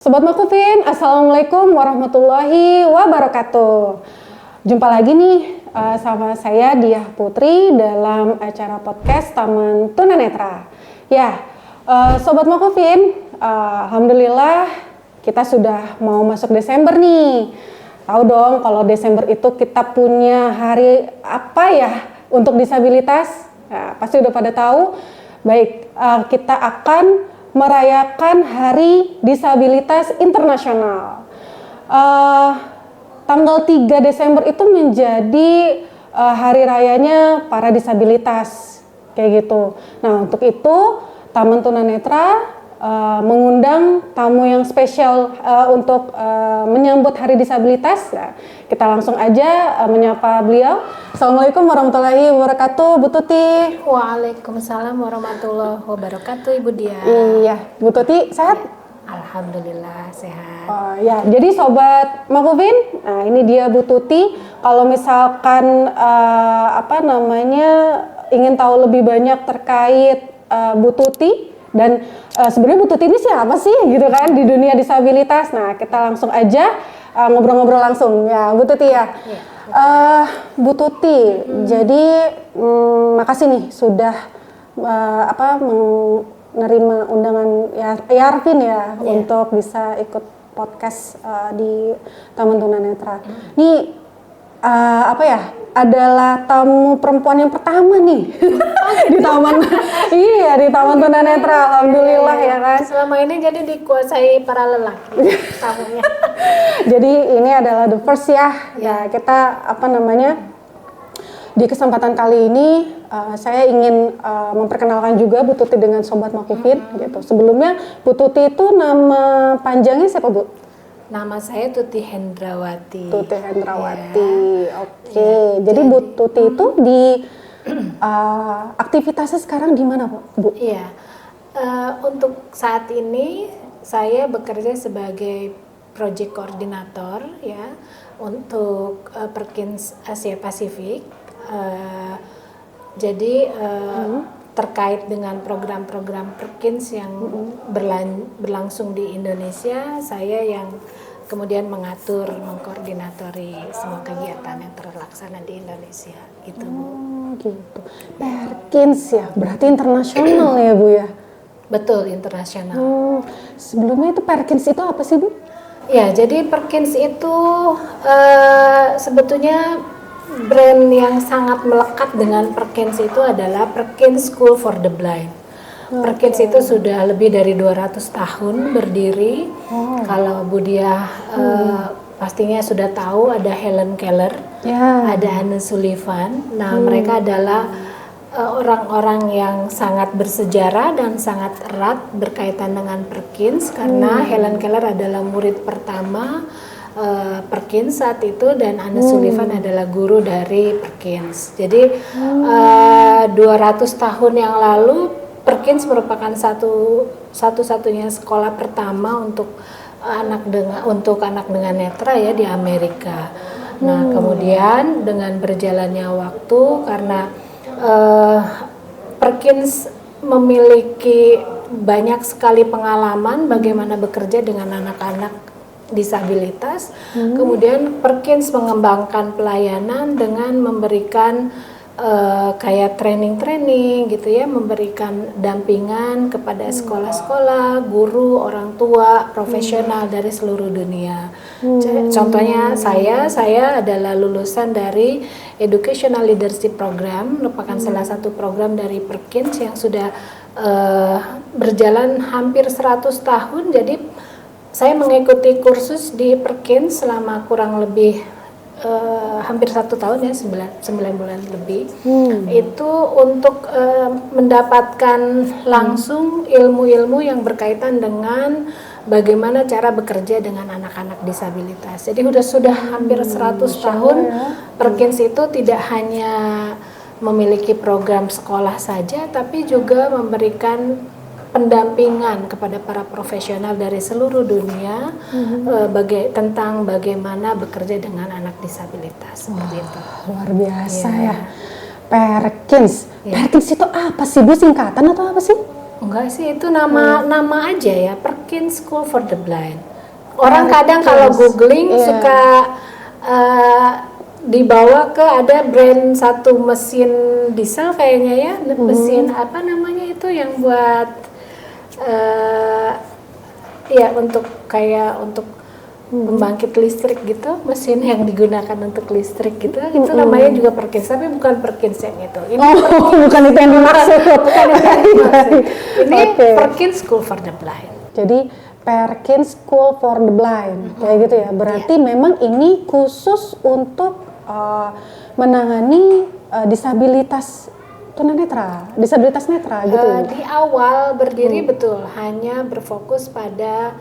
Sobat Makufin, Assalamualaikum warahmatullahi wabarakatuh. Jumpa lagi nih sama saya Diah Putri dalam acara podcast Taman Tunanetra. Ya, Sobat Makufin, Alhamdulillah kita sudah mau masuk Desember nih. Tahu dong kalau Desember itu kita punya hari apa ya untuk disabilitas? Ya, pasti udah pada tahu. Baik, kita akan merayakan Hari Disabilitas Internasional. Tanggal 3 Desember itu menjadi hari rayanya para disabilitas, kayak gitu. Nah, untuk itu Taman Tunanetra mengundang tamu yang spesial untuk menyambut Hari Disabilitas. Nah, kita langsung aja menyapa beliau. Assalamualaikum warahmatullahi wabarakatuh, Bu Tuti. Waalaikumsalam warahmatullahi wabarakatuh, Ibu Diah. Iya, Bu Tuti sehat? Alhamdulillah sehat. Oh ya, jadi Sobat Makufin, nah ini dia Bu Tuti. Kalau misalkan ingin tahu lebih banyak terkait Bu Tuti dan sebenarnya Bu Tuti ini siapa sih gitu kan di dunia disabilitas. Nah, kita langsung aja ngobrol-ngobrol langsung ya, Bu Tuti ya. Bu Tuti, jadi makasih nih sudah menerima undangan Yarvin ya untuk bisa ikut podcast di Taman Tunanetra. Ini adalah tamu perempuan yang pertama nih di taman. Iya, di Taman Tunanetra. Alhamdulillah ya kan. Selama ini jadi dikuasai para lelaki tamunya. Jadi ini adalah the first ya. Ya, kita di kesempatan kali ini saya ingin memperkenalkan juga Bu Tuti dengan Sobat Makufin gitu. Sebelumnya Bu Tuti itu nama panjangnya siapa, Bu? Nama saya Tuti Hendrawati. Tuti Hendrawati. Ya. Oke. Jadi Bu Tuti itu di aktivitasnya sekarang di mana, Bu? Iya. Untuk saat ini saya bekerja sebagai project koordinator ya untuk Perkins Asia Pasifik. Jadi terkait dengan program-program Perkins yang berlangsung di Indonesia, saya yang kemudian mengatur, mengkoordinatori semua kegiatan yang terlaksana di Indonesia, gitu Bu. Gitu. Perkins ya, berarti internasional ya Bu ya? Betul, internasional. Sebelumnya itu Perkins itu apa sih Bu? Ya, jadi Perkins itu sebetulnya brand yang sangat melekat dengan Perkins itu adalah Perkins School for the Blind. Perkins itu sudah lebih dari 200 tahun berdiri. Kalau Bu Diah pastinya sudah tahu ada Helen Keller, ada Anne Sullivan. Nah, mereka adalah orang-orang yang sangat bersejarah dan sangat erat berkaitan dengan Perkins karena Helen Keller adalah murid pertama Perkins saat itu dan Anne Sullivan adalah guru dari Perkins. Jadi 200 tahun yang lalu Perkins merupakan satu-satunya sekolah pertama untuk anak dengan netra ya di Amerika. Nah, kemudian dengan berjalannya waktu karena Perkins memiliki banyak sekali pengalaman bagaimana bekerja dengan anak-anak disabilitas. Kemudian Perkins mengembangkan pelayanan dengan memberikan kayak training gitu ya, memberikan dampingan kepada sekolah-sekolah, guru, orang tua, profesional dari seluruh dunia. Contohnya saya adalah lulusan dari Educational Leadership Program, merupakan salah satu program dari Perkins yang sudah berjalan hampir 100 tahun. Jadi saya mengikuti kursus di Perkins selama kurang lebih hampir 1 tahun ya, 9 bulan lebih. Itu untuk mendapatkan langsung ilmu-ilmu yang berkaitan dengan bagaimana cara bekerja dengan anak-anak disabilitas. Jadi sudah hampir 100 tahun Perkins itu tidak hanya memiliki program sekolah saja, tapi juga memberikan pendampingan kepada para profesional dari seluruh dunia tentang bagaimana bekerja dengan anak disabilitas. Seperti itu. Luar biasa ya. Perkins. Perkins itu apa sih Bu, singkatan atau apa sih? Enggak sih, itu nama aja ya, Perkins School for the Blind. Orang kadang kalau googling Iya. suka dibawa ke ada brand satu mesin diesel kayaknya ya, mesin apa namanya itu yang buat ya untuk kayak untuk pembangkit listrik gitu, mesin yang digunakan untuk listrik gitu, itu namanya juga Perkins, tapi bukan Perkins yang itu. Ini Bukan itu yang dimaksud. bukan itu yang dimaksud. Ini Oke. Perkins School for the Blind. Jadi Perkins School for the Blind, kayak gitu ya. Berarti memang ini khusus untuk menangani disabilitas tunanetra, disabilitas netra gitu ya. Di awal berdiri betul hanya berfokus pada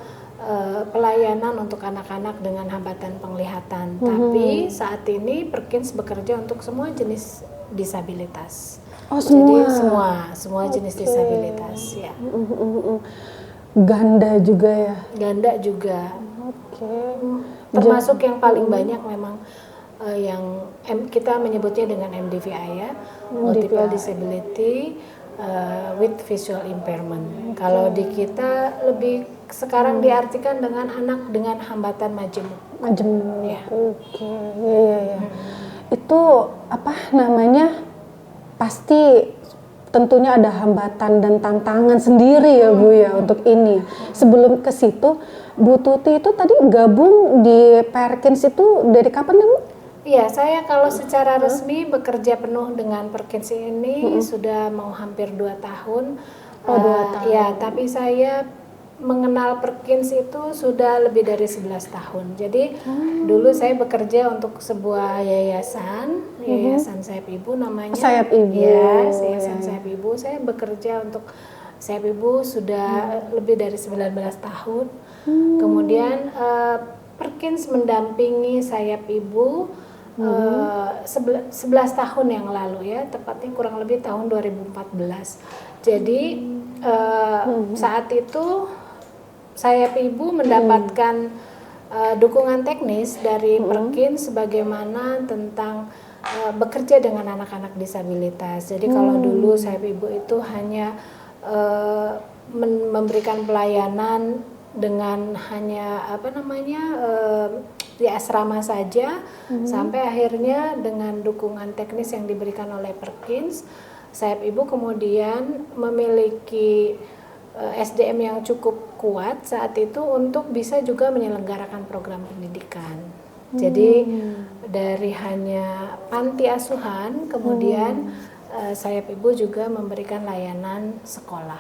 pelayanan untuk anak-anak dengan hambatan penglihatan. Tapi saat ini Perkins bekerja untuk semua jenis disabilitas. Oh, semua. Jadi semua jenis disabilitas ya. Ganda juga ya. Ganda juga. Oke. Termasuk yang paling banyak memang yang kita menyebutnya dengan MDVI ya, Multiple Disability with Visual Impairment. Kalau di kita lebih sekarang diartikan dengan anak dengan hambatan majemuk. Majemuk. Ya. Oke. Ya. Itu apa namanya? Pasti tentunya ada hambatan dan tantangan sendiri ya Bu ya untuk ini. Sebelum ke situ, Bu Tuti itu tadi gabung di Perkins itu dari kapan ya Bu? Iya, saya kalau secara resmi bekerja penuh dengan Perkins ini sudah mau hampir 2 tahun. Oh, 2 tahun. Ya, tapi saya mengenal Perkins itu sudah lebih dari 11 tahun. Jadi dulu saya bekerja untuk sebuah yayasan Sayap Ibu namanya. Sayap Ibu. Ya, Yayasan Sayap Ibu. Saya bekerja untuk Sayap Ibu sudah lebih dari 19 tahun. Kemudian Perkins mendampingi Sayap Ibu 11 tahun yang lalu ya, tepatnya kurang lebih tahun 2014. Jadi saat itu Sayap Ibu mendapatkan dukungan teknis dari Perkins sebagaimana tentang bekerja dengan anak-anak disabilitas. Jadi kalau dulu Sayap Ibu itu hanya memberikan pelayanan dengan hanya di asrama saja, sampai akhirnya dengan dukungan teknis yang diberikan oleh Perkins, Sayap Ibu kemudian memiliki SDM yang cukup kuat saat itu untuk bisa juga menyelenggarakan program pendidikan. Jadi dari hanya panti asuhan, kemudian Sayap Ibu juga memberikan layanan sekolah.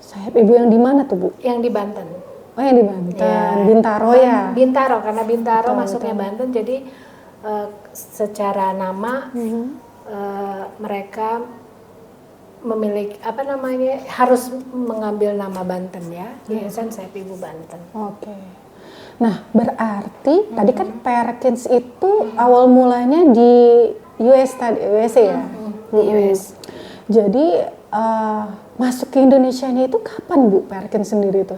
Sayap Ibu yang di mana tuh Bu? Yang di Banten. Oh yang di Banten, Ya. Bintaro ya? Bintaro, karena Bintaro Betul, masuknya Banten, jadi secara nama mereka memiliki harus mengambil nama Banten ya, Yayasan Sayap Ibu Banten. Oke. Nah berarti tadi kan Perkins itu awal mulanya di USA ya? US. Jadi masuk ke Indonesianya itu kapan Bu Perkins sendiri itu?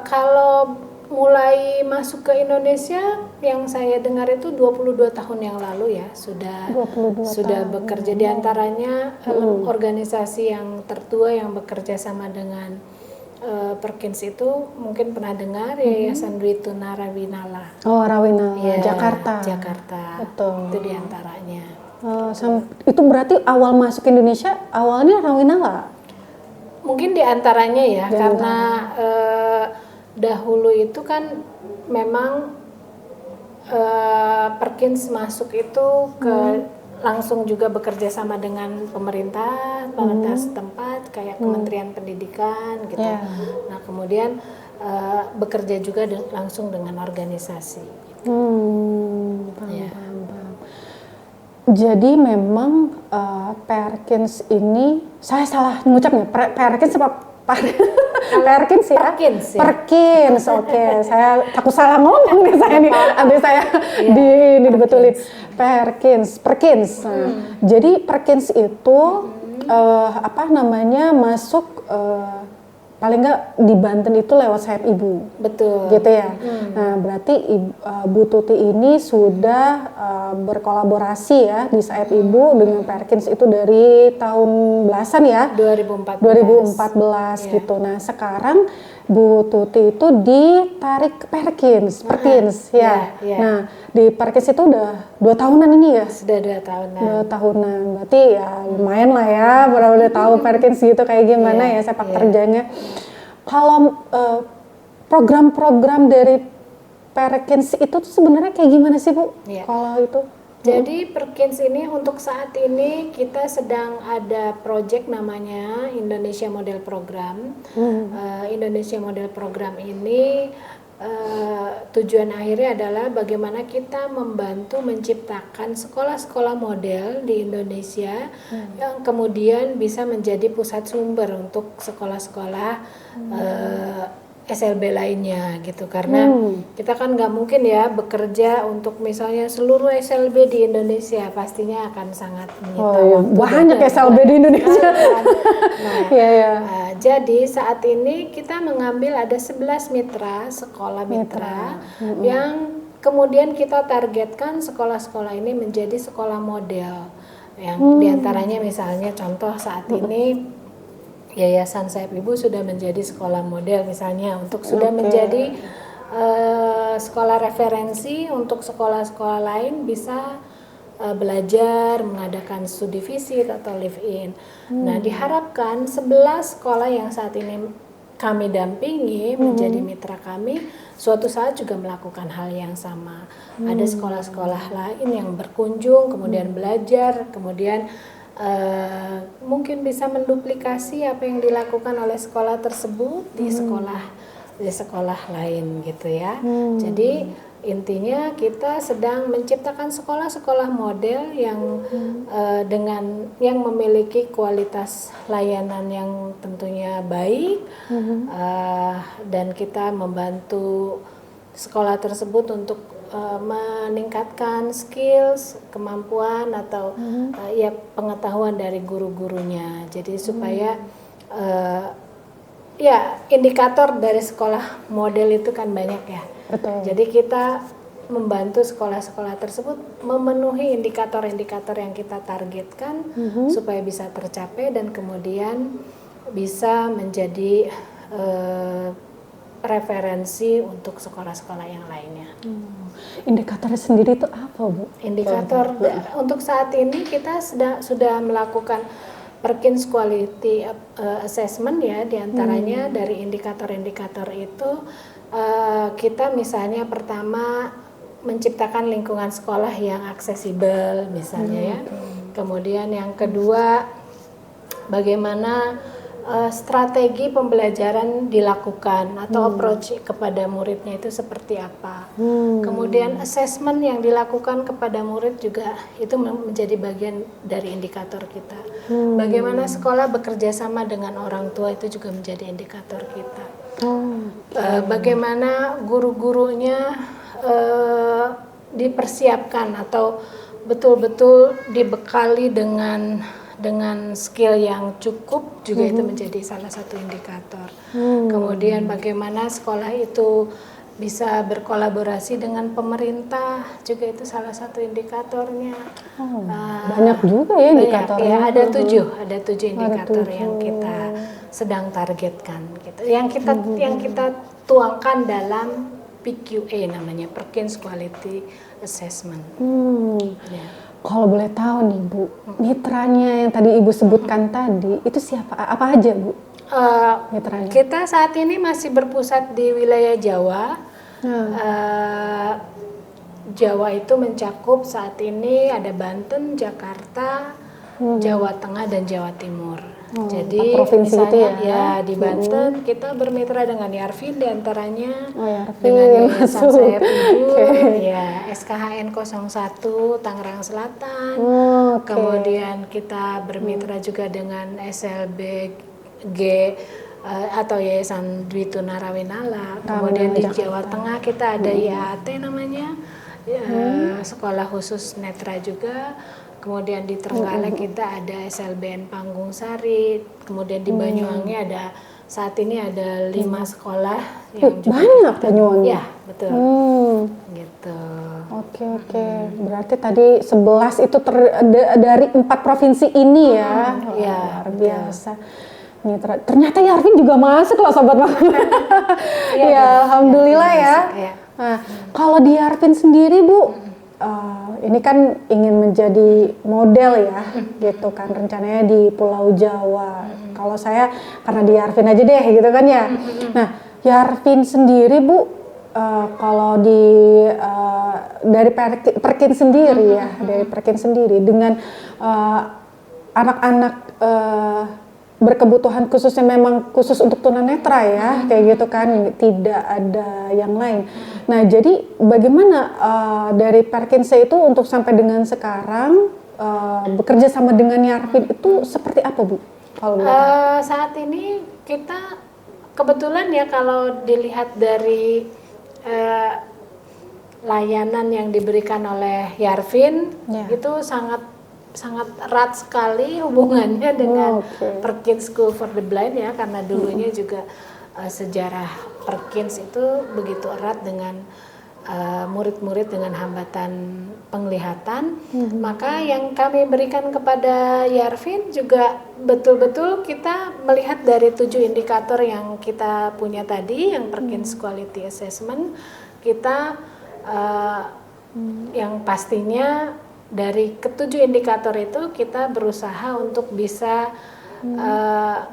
Kalau mulai masuk ke Indonesia yang saya dengar itu 22 tahun yang lalu ya, sudah 22 bekerja, di antaranya organisasi yang tertua yang bekerja sama dengan Perkins itu mungkin pernah dengar, Yayasan Dwi Tuna Rawinala. Oh Rawinala, Ya, Jakarta. Itu Betul. di antaranya. Itu berarti awal masuk Indonesia awalnya Rawinala? Mungkin di antaranya ya, karena dahulu itu kan memang Perkins masuk itu langsung juga bekerja sama dengan pemerintah setempat kayak Kementerian Pendidikan gitu. Yeah. Nah kemudian bekerja juga langsung dengan organisasi. Paham. Jadi memang Perkins ini, saya salah mengucapnya, Perkins apa Perkins ya? Perkins, oke. Saya takut salah ngomong nih saya nih, abis saya dibetulin. Perkins. Nah, jadi Perkins itu masuk paling nggak di Banten itu lewat Sayap Ibu. Betul. Gitu ya. Nah, berarti Bu Tuti ini sudah berkolaborasi ya di Sayap Ibu dengan Perkins itu dari tahun belasan ya. 2014 gitu. Nah, sekarang Bu Tuti itu ditarik ke Perkins ya. Iya. Nah, di Perkins itu udah 2 tahunan ini ya? Sudah 2 tahunan. 2 tahunan, berarti ya lumayan lah ya, udah tahu Perkins gitu kayak gimana ya sepak terjangnya. Kalau program-program dari Perkins itu tuh sebenarnya kayak gimana sih Bu? Kalau itu? Jadi Perkins ini untuk saat ini kita sedang ada project namanya Indonesia Model Program. Indonesia Model Program ini tujuan akhirnya adalah bagaimana kita membantu menciptakan sekolah-sekolah model di Indonesia yang kemudian bisa menjadi pusat sumber untuk sekolah-sekolah SLB lainnya gitu, karena kita kan nggak mungkin ya bekerja untuk misalnya seluruh SLB di Indonesia, pastinya akan sangat menyita waktu. Banyak SLB di Indonesia. Jadi saat ini kita mengambil ada 11 mitra, sekolah mitra yang kemudian kita targetkan sekolah-sekolah ini menjadi sekolah model. Yang diantaranya misalnya contoh saat ini Yayasan Sayap Ibu sudah menjadi sekolah model misalnya, untuk sudah menjadi sekolah referensi untuk sekolah-sekolah lain bisa belajar, mengadakan studi visit atau live in. Nah, diharapkan 11 sekolah yang saat ini kami dampingi menjadi mitra kami, suatu saat juga melakukan hal yang sama. Ada sekolah-sekolah lain yang berkunjung, kemudian belajar, kemudian mungkin bisa menduplikasi apa yang dilakukan oleh sekolah tersebut di sekolah lain gitu ya. Jadi intinya kita sedang menciptakan sekolah-sekolah model yang yang memiliki kualitas layanan yang tentunya baik, dan kita membantu sekolah tersebut untuk meningkatkan skills, kemampuan atau ya pengetahuan dari guru-gurunya. Jadi supaya ya indikator dari sekolah model itu kan banyak ya. Betul. Jadi kita membantu sekolah-sekolah tersebut memenuhi indikator-indikator yang kita targetkan supaya bisa tercapai dan kemudian bisa menjadi referensi untuk sekolah-sekolah yang lainnya. Indikatornya sendiri itu apa, Bu? Indikator untuk saat ini kita sudah melakukan Perkins Quality Assessment ya, diantaranya dari indikator-indikator itu kita misalnya pertama menciptakan lingkungan sekolah yang aksesibel misalnya ya. Kemudian yang kedua bagaimana strategi pembelajaran dilakukan atau approach kepada muridnya itu seperti apa. Kemudian assessment yang dilakukan kepada murid juga itu menjadi bagian dari indikator kita. Bagaimana sekolah bekerja sama dengan orang tua itu juga menjadi indikator kita. Bagaimana guru-gurunya dipersiapkan atau betul-betul dibekali dengan skill yang cukup juga itu menjadi salah satu indikator. Kemudian bagaimana sekolah itu bisa berkolaborasi dengan pemerintah juga itu salah satu indikatornya. Banyak juga ya indikatornya. Ya, ada 7 indikator yang kita sedang targetkan gitu. Yang kita tuangkan dalam PQA namanya, Perkins Quality Assessment. Ya. Kalau boleh tahu nih Bu, mitranya yang tadi Ibu sebutkan tadi itu siapa? Apa aja Bu? Mitranya? Kita saat ini masih berpusat di wilayah Jawa. Jawa itu mencakup saat ini ada Banten, Jakarta, Jawa Tengah dan Jawa Timur. Jadi misalnya ya di Banten kita bermitra dengan Yarvin diantaranya, dengan Yayasan Sayap Ibu, ya SKHN 01 Tangerang Selatan. Kemudian kita bermitra juga dengan SLBG atau Yayasan Dwi Tunarawinala. Kemudian di Jawa Tengah kita ada IAT namanya, Sekolah Khusus Netra juga. Kemudian di Trenggalek kita ada SLBN Panggung Sari. Kemudian di Banyuwangi ada saat ini ada 5 sekolah yang juga banyak Banyuwangi. Ya, betul. Gitu. Oke. Berarti tadi 11 itu dari 4 provinsi ini ya. Ya, luar biasa. Mitra. Ternyata Yarvin juga masuk loh Sobat Mama. Iya, Ya, alhamdulillah Yarvin ya. masuk, ya. Nah, kalau di Yarvin sendiri Bu, ini kan ingin menjadi model ya, gitu kan rencananya di Pulau Jawa. Kalau saya karena di Yarvin aja deh, gitu kan ya. Nah, Yarvin sendiri Bu, kalau dari Perkin sendiri ya, dari Perkin sendiri dengan anak-anak berkebutuhan khususnya memang khusus untuk tunanetra ya, kayak gitu kan, tidak ada yang lain. Nah, jadi bagaimana dari Perkinsa itu untuk sampai dengan sekarang bekerja sama dengan Yarvin itu seperti apa Bu? Kalau saat ini kita kebetulan ya kalau dilihat dari layanan yang diberikan oleh Yarvin itu sangat erat sekali hubungannya dengan Perkins School for the Blind ya, karena dulunya juga sejarah Perkins itu begitu erat dengan murid-murid dengan hambatan penglihatan. Maka yang kami berikan kepada Yarvin juga betul-betul kita melihat dari 7 indikator yang kita punya tadi, yang Perkins Quality Assessment, kita yang pastinya dari ketujuh indikator itu kita berusaha untuk bisa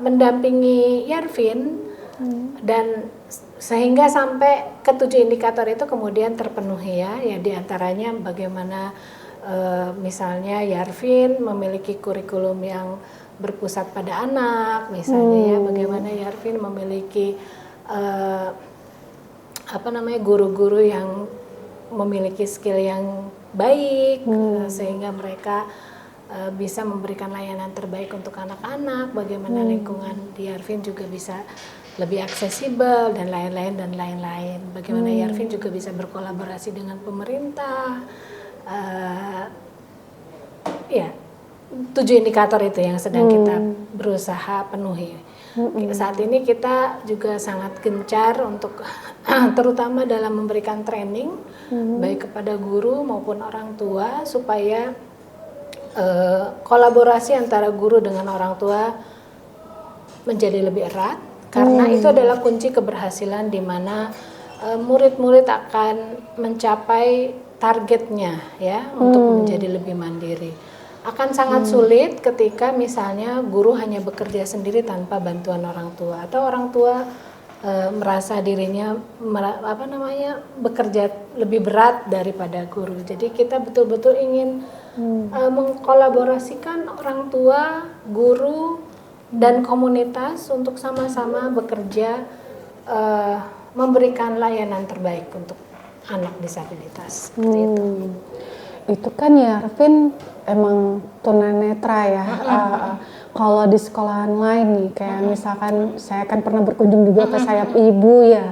mendampingi Yarvin dan sehingga sampai ketujuh indikator itu kemudian terpenuhi ya diantaranya bagaimana misalnya Yarvin memiliki kurikulum yang berpusat pada anak misalnya ya, bagaimana Yarvin memiliki guru-guru yang memiliki skill yang baik sehingga mereka bisa memberikan layanan terbaik untuk anak-anak, bagaimana lingkungan di Yarvin juga bisa lebih aksesibel dan lain-lain, bagaimana Yarvin juga bisa berkolaborasi dengan pemerintah, ya 7 indikator itu yang sedang kita berusaha penuhi. Saat ini kita juga sangat gencar untuk terutama dalam memberikan training baik kepada guru maupun orang tua supaya kolaborasi antara guru dengan orang tua menjadi lebih erat karena itu adalah kunci keberhasilan di mana murid-murid akan mencapai targetnya ya untuk menjadi lebih mandiri. Akan sangat sulit ketika misalnya guru hanya bekerja sendiri tanpa bantuan orang tua atau orang tua merasa dirinya bekerja lebih berat daripada guru. Jadi kita betul-betul ingin mengkolaborasikan orang tua, guru dan komunitas untuk sama-sama bekerja memberikan layanan terbaik untuk anak disabilitas seperti itu. Itu kan Yarvin emang tunanetra ya. Kalau di sekolahan lain nih, kayak misalkan saya kan pernah berkunjung juga ke Sayap Ibu ya,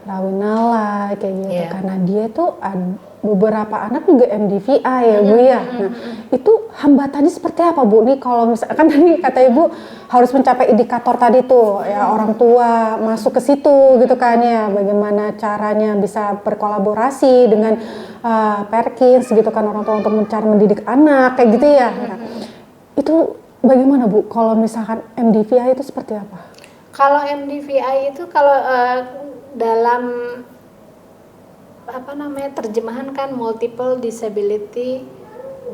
Rawinala kayak gitu. Karena dia tuh beberapa anak juga MDVA ya Bu ya. Nah itu hambatannya seperti apa Bu? Nih kalau misalkan tadi kata Ibu harus mencapai indikator tadi tuh ya orang tua masuk ke situ gitu kan ya. Bagaimana caranya bisa berkolaborasi dengan Perkins gitu kan orang tua untuk cara mendidik anak kayak gitu ya. Nah, itu bagaimana Bu? Kalau misalkan MDVI itu seperti apa? Kalau MDVI itu kalau dalam terjemahan kan multiple disability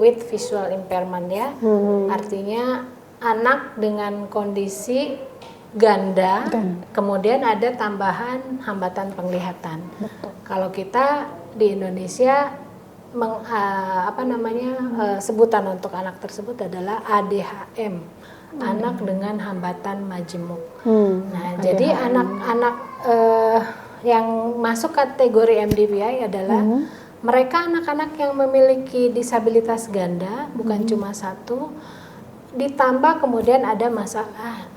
with visual impairment ya. Artinya anak dengan kondisi ganda. Kemudian ada tambahan hambatan penglihatan. Kalau kita di Indonesia sebutan untuk anak tersebut adalah ADHM, anak dengan hambatan majemuk. Nah, ADHM. Jadi anak-anak yang masuk kategori MDVI adalah mereka anak-anak yang memiliki disabilitas ganda, bukan cuma satu, ditambah kemudian ada masalah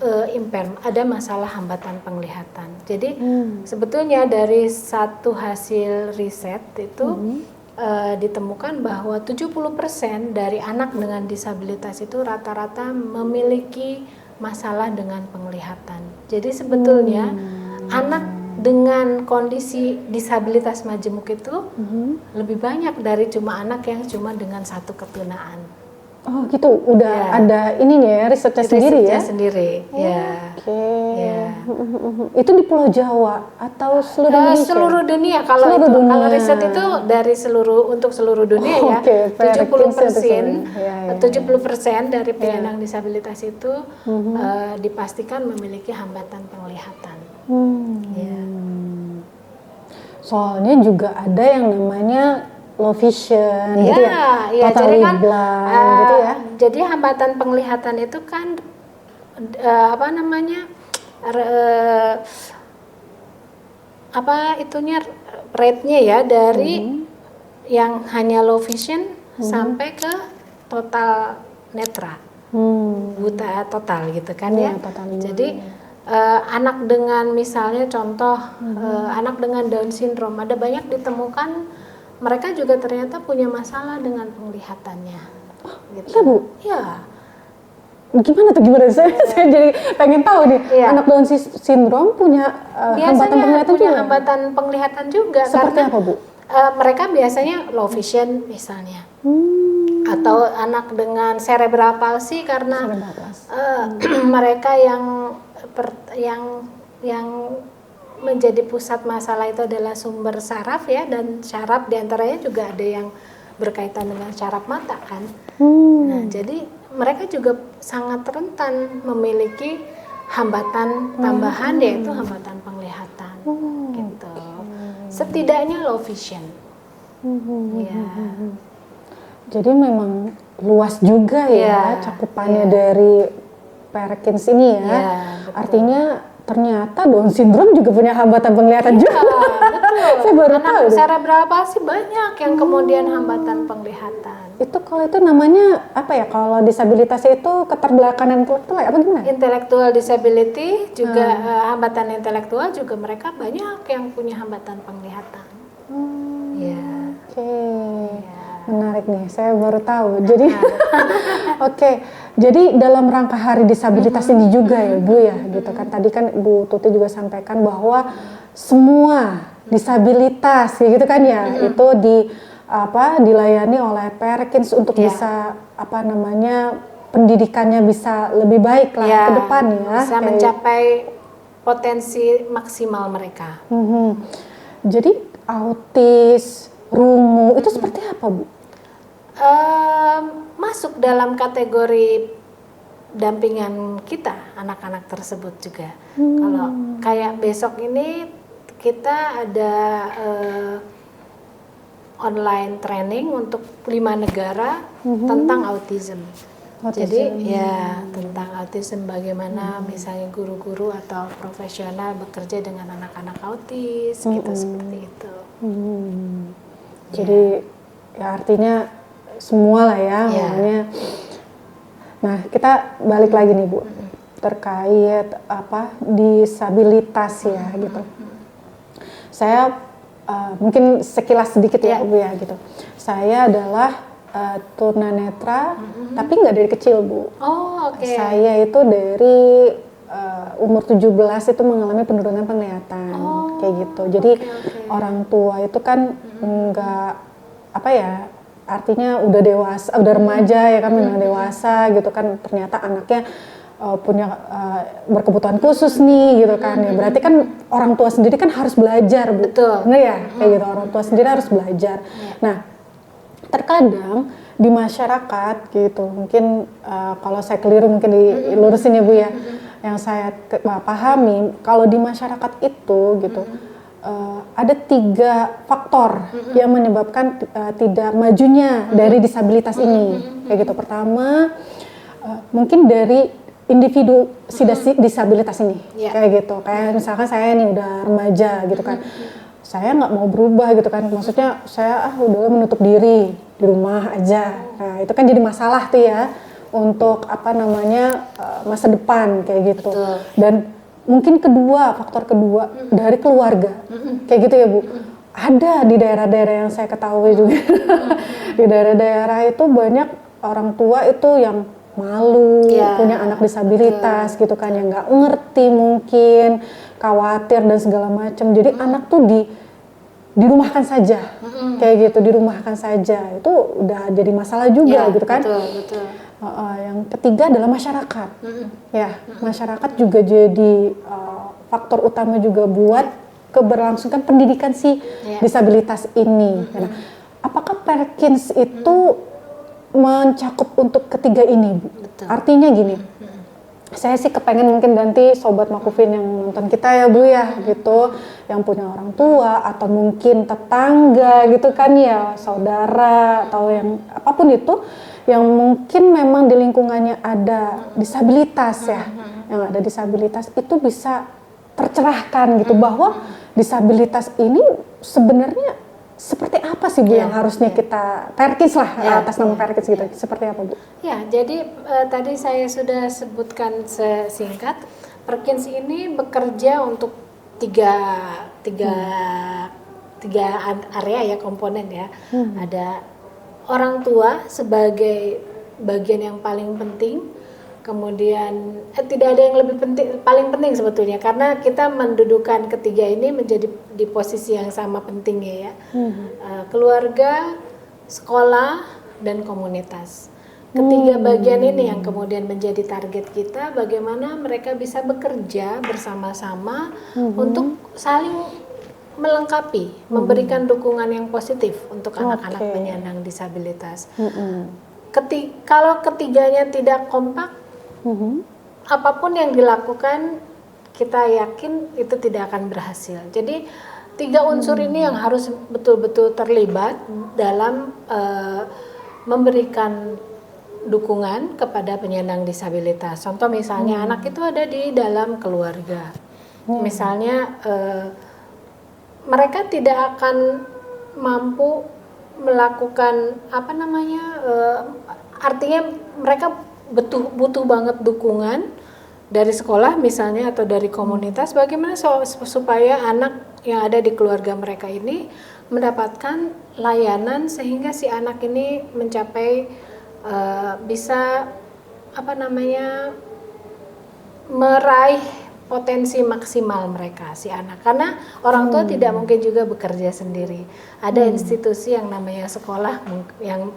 ada masalah hambatan penglihatan. Jadi sebetulnya dari satu hasil riset itu ditemukan bahwa 70% dari anak dengan disabilitas itu rata-rata memiliki masalah dengan penglihatan. Jadi sebetulnya anak dengan kondisi disabilitas majemuk itu lebih banyak dari cuma anak yang cuma dengan satu ketunaan. Oh gitu, udah ada ininya ya, risetnya sendiri ya? Sendiri, ya. Oke. Ya. Itu di Pulau Jawa atau seluruh Indonesia? Seluruh dunia. Kalau Seluruh itu, dunia. kalau riset itu dari untuk seluruh dunia ya. Oke, 70% ya. 70% dari penyandang disabilitas itu dipastikan memiliki hambatan penglihatan. Ya. Soalnya juga ada yang namanya low vision gitu ya, jadi kan blind gitu ya. Jadi hambatan penglihatan itu kan rate-nya ya dari yang hanya low vision sampai ke total netra, buta total gitu kan ya. Jadi anak dengan misalnya contoh anak dengan Down syndrome ada banyak ditemukan mereka juga ternyata punya masalah dengan penglihatannya. Gitu. Iya Bu? Iya. Gimana? Saya jadi pengen tahu nih. Iya. Anak Down syndrome punya hambatan penglihatan punya juga? hambatan penglihatan juga. Seperti apa Bu? Mereka biasanya low vision misalnya. Atau anak dengan cerebral palsy karena mereka yang menjadi pusat masalah itu adalah sumber saraf ya, dan syaraf diantaranya juga ada yang berkaitan dengan syaraf mata kan. Nah jadi mereka juga sangat rentan memiliki hambatan tambahan yaitu hambatan penglihatan gitu. Setidaknya low vision. Ya. Jadi memang luas juga ya cakupannya dari Perkins ini ya. Artinya ternyata Down syndrome juga punya hambatan penglihatan juga. Betul. Saya baru tahu. Anak cerebral palsy banyak yang kemudian hambatan penglihatan. Itu kalau itu namanya apa ya? Kalau disabilitas itu keterbelakangan intelektual apa gimana? Intellectual disability juga hambatan intelektual juga mereka banyak yang punya hambatan penglihatan. Oke. Menarik nih, saya baru tahu. Jadi jadi dalam rangka Hari Disabilitas ini juga ya Bu ya, gitu kan. Tadi kan Bu Tuti juga sampaikan bahwa semua disabilitas gitu kan ya, itu dilayani oleh Perkins untuk bisa pendidikannya bisa lebih baik lah ke depan ya. Bisa mencapai potensi maksimal mereka. Jadi autis, rungu itu seperti apa Bu? Masuk dalam kategori dampingan kita anak-anak tersebut juga. Kalau kayak besok ini kita ada online training untuk 5 negara tentang autism. Jadi ya tentang autism bagaimana misalnya guru-guru atau profesional bekerja dengan anak-anak autis gitu seperti itu. Jadi ya artinya semua lah ya, makanya. Nah kita balik lagi nih Bu, terkait disabilitas ya gitu. Saya mungkin sekilas sedikit ya Bu ya gitu. Saya adalah tunanetra, tapi nggak dari kecil Bu. Saya itu dari umur 17 itu mengalami penurunan penglihatan kayak gitu. Jadi orang tua itu kan nggak artinya udah dewasa, udah remaja ya kan, memang dewasa gitu kan, ternyata anaknya punya berkebutuhan khusus nih gitu kan ya. Berarti kan orang tua sendiri kan harus belajar Bu. Betul. Benar ya? Kayak gitu, orang tua sendiri harus belajar. Nah, terkadang di masyarakat gitu, mungkin kalau saya keliru mungkin dilurusin ya Bu ya. Yang saya pahami, kalau di masyarakat itu gitu, ada 3 faktor yang menyebabkan tidak majunya dari disabilitas ini. Kayak gitu. Pertama, mungkin dari individu disabilitas ini, kayak gitu. Kayak misalkan saya nih udah remaja gitu kan, saya nggak mau berubah gitu kan. Maksudnya saya udah menutup diri di rumah aja. Nah itu kan jadi masalah tuh ya untuk masa depan kayak gitu. Betul. Dan mungkin faktor kedua dari keluarga, kayak gitu ya Bu. Ada di daerah-daerah yang saya ketahui juga. Di daerah-daerah itu banyak orang tua itu yang malu, punya anak disabilitas gitu kan, yang nggak ngerti mungkin, khawatir dan segala macam. Jadi anak tuh dirumahkan saja, kayak gitu, dirumahkan saja, itu udah jadi masalah juga gitu kan. Betul. Yang ketiga adalah masyarakat, masyarakat juga jadi faktor utama juga buat keberlangsungan pendidikan si disabilitas ini. Nah, apakah Perkins itu mencakup untuk ketiga ini, Bu? Betul. Artinya gini, saya sih kepengen mungkin nanti Sobat Makufin yang nonton kita ya Bu ya, gitu, yang punya orang tua atau mungkin tetangga gitu kan ya, saudara atau yang apapun itu, yang mungkin memang di lingkungannya ada disabilitas ya, yang ada disabilitas itu bisa tercerahkan gitu, bahwa disabilitas ini sebenarnya seperti apa sih Bu yang harusnya kita Perkins lah, atas nama Perkins gitu, seperti apa Bu? Ya, jadi tadi saya sudah sebutkan sesingkat, Perkins ini bekerja untuk tiga area ya, komponen ya. Ada orang tua sebagai bagian yang paling penting, kemudian tidak ada yang lebih penting, paling penting sebetulnya, karena kita mendudukan ketiga ini menjadi di posisi yang sama pentingnya ya. Keluarga, sekolah, dan komunitas. Ketiga bagian ini yang kemudian menjadi target kita, bagaimana mereka bisa bekerja bersama-sama untuk saling melengkapi, memberikan dukungan yang positif untuk anak-anak penyandang disabilitas. Kalau ketiganya tidak kompak, apapun yang dilakukan kita yakin itu tidak akan berhasil. Jadi tiga unsur ini yang harus betul-betul terlibat dalam memberikan dukungan kepada penyandang disabilitas. Contoh misalnya anak itu ada di dalam keluarga. Misalnya mereka tidak akan mampu melakukan artinya mereka butuh banget dukungan dari sekolah misalnya atau dari komunitas, bagaimana supaya anak yang ada di keluarga mereka ini mendapatkan layanan sehingga si anak ini mencapai bisa meraih potensi maksimal mereka si anak, karena orang tua tidak mungkin juga bekerja sendiri. Ada institusi yang namanya sekolah yang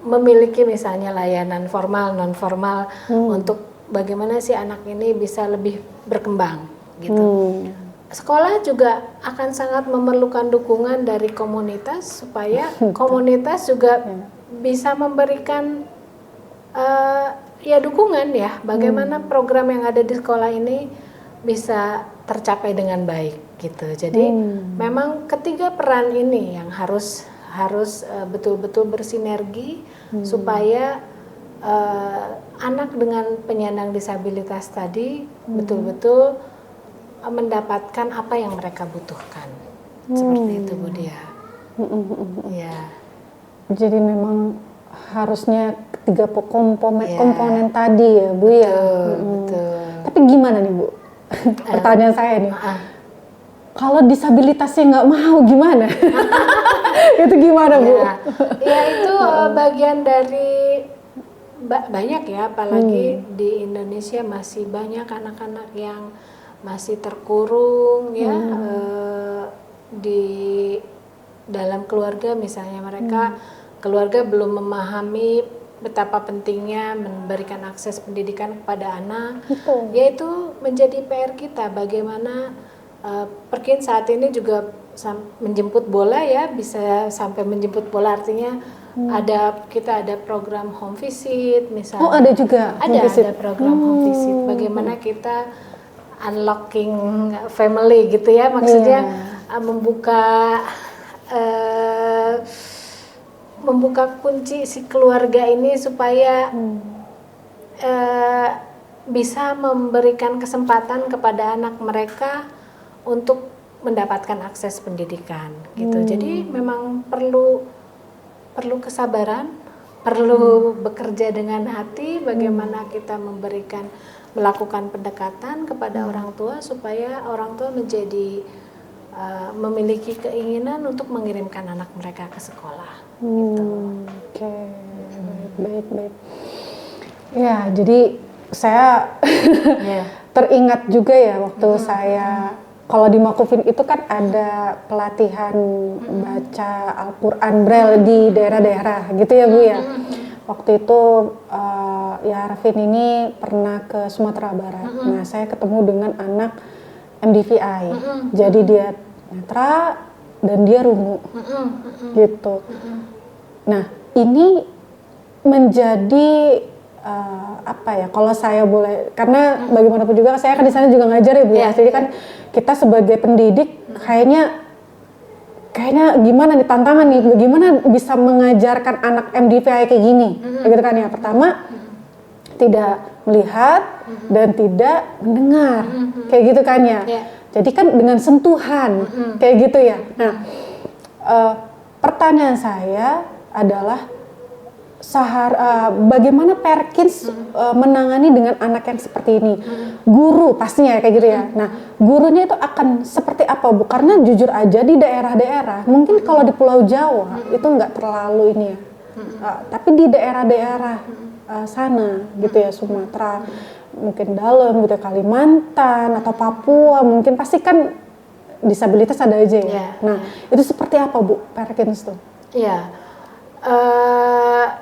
memiliki misalnya layanan formal, non formal untuk bagaimana si anak ini bisa lebih berkembang gitu. Sekolah juga akan sangat memerlukan dukungan dari komunitas supaya komunitas juga bisa memberikan dukungan ya, bagaimana program yang ada di sekolah ini bisa tercapai dengan baik gitu. Jadi memang ketiga peran ini yang harus betul-betul bersinergi supaya anak dengan penyandang disabilitas tadi betul-betul mendapatkan apa yang mereka butuhkan. Seperti itu Bu Dia. Ya. Jadi memang harusnya ketiga komponen tadi ya Bu ya. Betul. Tapi gimana nih Bu? Pertanyaan saya nih. Kalau disabilitasnya nggak mau gimana? Itu gimana Bu? Ya itu bagian dari banyak ya, apalagi di Indonesia masih banyak anak-anak yang masih terkurung ya di dalam keluarga misalnya, mereka keluarga belum memahami betapa pentingnya memberikan akses pendidikan kepada anak. Yaitu menjadi PR kita, bagaimana Perkins saat ini juga menjemput bola ya, bisa sampai menjemput bola, artinya kita ada program home visit misalnya. Oh, ada juga ada program home visit, bagaimana kita unlocking family gitu ya, maksudnya membuka kunci si keluarga ini supaya bisa memberikan kesempatan kepada anak mereka untuk mendapatkan akses pendidikan gitu. Jadi memang perlu kesabaran, perlu bekerja dengan hati, bagaimana kita melakukan pendekatan kepada orang tua supaya orang tua menjadi memiliki keinginan untuk mengirimkan anak mereka ke sekolah. Gitu. Baik. Ya, jadi saya teringat juga ya waktu saya kalau di Makufin itu kan ada pelatihan baca Al-Quran Braille di daerah-daerah gitu ya Bu ya. Waktu itu ya Arvin ini pernah ke Sumatera Barat. Nah saya ketemu dengan anak MDVI. Jadi dia netra dan dia rungu gitu. Nah ini menjadi apa ya? Kalau saya boleh, karena bagaimanapun juga saya kan di sana juga ngajar ya Bu. Jadi kan kita sebagai pendidik kayaknya gimana nih tantangan nih, bagaimana bisa mengajarkan anak MDVI kayak gini, gitu kan ya. Pertama tidak melihat dan tidak mendengar, kayak gitu kan ya. Jadi kan dengan sentuhan, kayak gitu ya. Nah, pertanyaan saya adalah bagaimana Perkins menangani dengan anak yang seperti ini? Guru pastinya kayak gitu ya. Nah, gurunya itu akan seperti apa Bu? Karena jujur aja di daerah-daerah, mungkin kalau di Pulau Jawa itu nggak terlalu ini ya. Tapi di daerah-daerah sana gitu ya, Sumatera, mungkin dalam gitu, Kalimantan atau Papua, mungkin pasti kan disabilitas ada aja ya. Nah, itu seperti apa Bu Perkins tuh? Iya.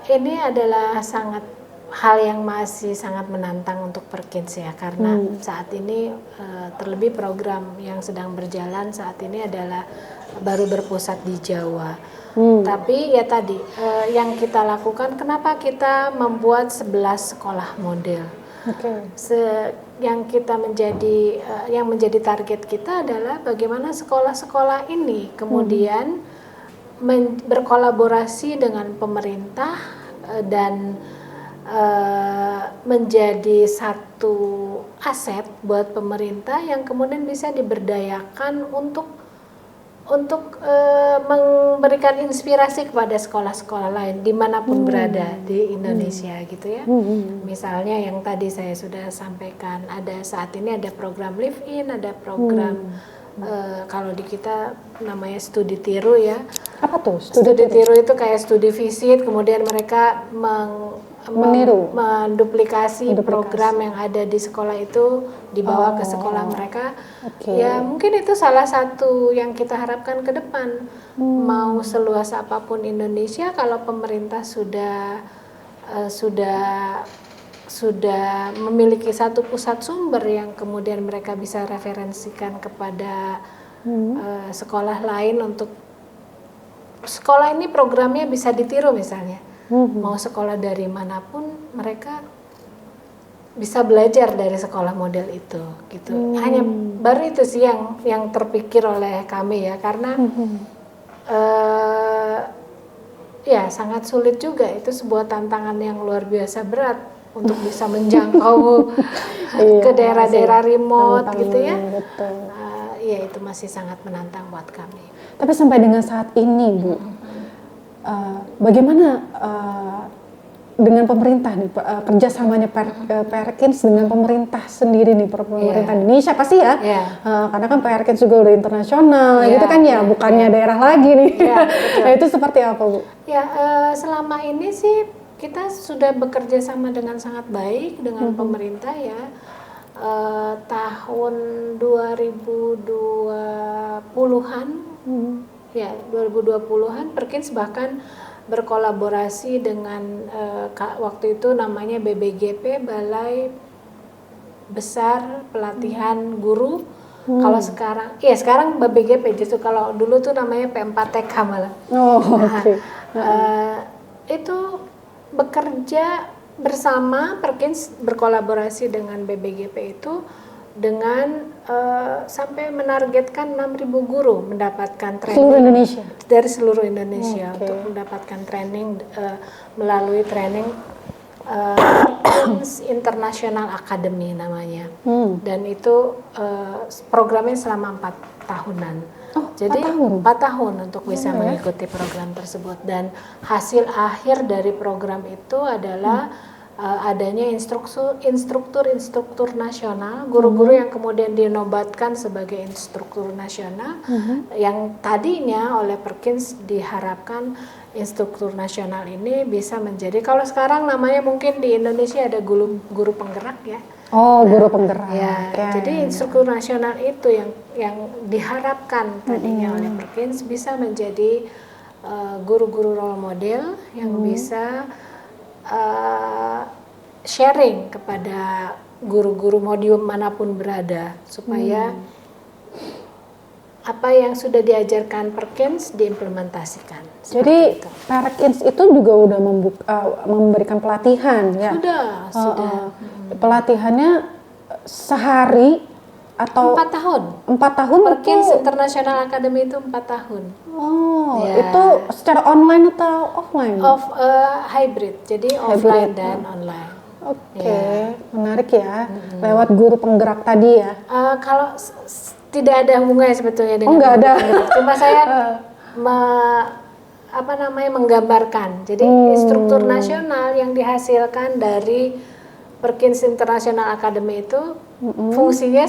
Ini adalah hal yang masih sangat menantang untuk Perkins ya, karena saat ini terlebih program yang sedang berjalan saat ini adalah baru berpusat di Jawa. Tapi ya tadi yang kita lakukan, kenapa kita membuat 11 sekolah model. Yang menjadi target kita adalah bagaimana sekolah-sekolah ini kemudian berkolaborasi dengan pemerintah dan menjadi satu aset buat pemerintah yang kemudian bisa diberdayakan untuk memberikan inspirasi kepada sekolah-sekolah lain dimanapun berada di Indonesia gitu ya. Misalnya yang tadi saya sudah sampaikan, saat ini ada program Live In, ada program kalau di kita namanya studi tiru ya. Apa tuh? Studi tiru itu kayak studi visit, kemudian mereka menduplikasi program yang ada di sekolah itu dibawa ke sekolah mereka. Ya mungkin itu salah satu yang kita harapkan ke depan. Mau seluas apapun Indonesia, kalau pemerintah sudah memiliki satu pusat sumber yang kemudian mereka bisa referensikan kepada sekolah lain untuk sekolah ini programnya bisa ditiru misalnya. Mau sekolah dari manapun mereka bisa belajar dari sekolah model itu gitu. Hanya baru itu sih yang terpikir oleh kami ya, karena ya sangat sulit juga, itu sebuah tantangan yang luar biasa berat untuk bisa menjangkau ke daerah-daerah remote gitu ya. Ya itu masih sangat menantang buat kami. Tapi sampai dengan saat ini Bu, bagaimana dengan pemerintah nih, kerjasamanya Perkins dengan pemerintah sendiri nih, pemerintah Indonesia pasti ya, karena kan Perkins juga udah internasional gitu kan ya, bukannya daerah lagi nih. Nah, itu seperti apa Bu? Ya selama ini sih kita sudah bekerja sama dengan sangat baik dengan pemerintah ya. Tahun 2020-an ya 2020-an Perkins bahkan berkolaborasi dengan waktu itu namanya BBGP, Balai Besar Pelatihan Guru. Kalau sekarang BBGP, justru kalau dulu tuh namanya P4TK malah. Itu bekerja bersama, Perkins berkolaborasi dengan BBGP itu dengan sampai menargetkan 6.000 guru mendapatkan training seluruh Indonesia, dari seluruh Indonesia untuk mendapatkan training melalui training International Academy namanya. Dan itu programnya selama 4 tahunan. Jadi 4 tahun untuk bisa mengikuti program tersebut, dan hasil akhir dari program itu adalah adanya instruktur nasional, guru-guru yang kemudian dinobatkan sebagai instruktur nasional, yang tadinya oleh Perkins diharapkan instruktur nasional ini bisa menjadi, kalau sekarang namanya mungkin di Indonesia ada guru penggerak ya. Guru penggerak. Jadi instruktur nasional itu yang diharapkan tadinya oleh Perkins bisa menjadi guru-guru role model yang bisa sharing kepada guru-guru mau di manapun berada supaya apa yang sudah diajarkan Perkins diimplementasikan. Jadi itu. Perkins itu juga udah memberikan pelatihan ya? Sudah. Pelatihannya sehari atau 4 tahun. 4 tahun Perkins itu? International Academy itu 4 tahun. Oh, Ya. itu secara online atau offline? Hybrid, jadi offline dan online. Oke, menarik ya. Lewat guru penggerak tadi ya? Kalau tidak ada hubungannya sebetulnya dengan nggak ada. Cuma saya menggambarkan. Jadi struktur nasional yang dihasilkan dari Perkins International Academy itu fungsinya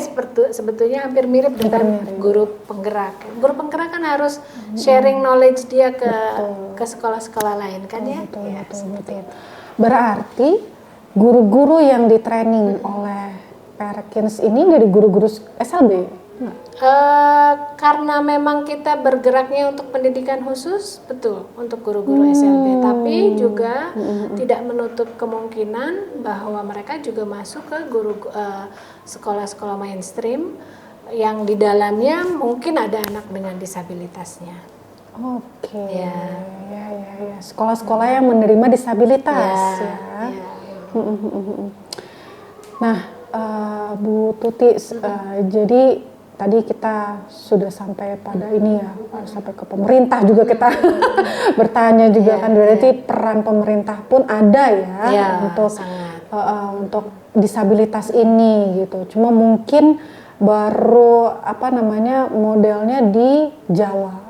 sebetulnya hampir mirip dengan guru penggerak. Guru penggerak kan harus sharing knowledge dia ke sekolah-sekolah lain kan ya? Betul. Berarti guru-guru yang di training oleh Perkins ini dari guru-guru SLB? Karena memang kita bergeraknya untuk pendidikan khusus, betul, untuk guru-guru SLB, tapi juga tidak menutup kemungkinan bahwa mereka juga masuk ke sekolah-sekolah mainstream yang di dalamnya mungkin ada anak dengan disabilitasnya. Oke. Ya. Sekolah-sekolah yang menerima disabilitas ya. Nah, Bu Tuti, jadi tadi kita sudah sampai pada ini ya, sampai ke pemerintah juga kita bertanya juga kan, berarti peran pemerintah pun ada ya untuk disabilitas ini gitu. Cuma mungkin baru modelnya di Jawa.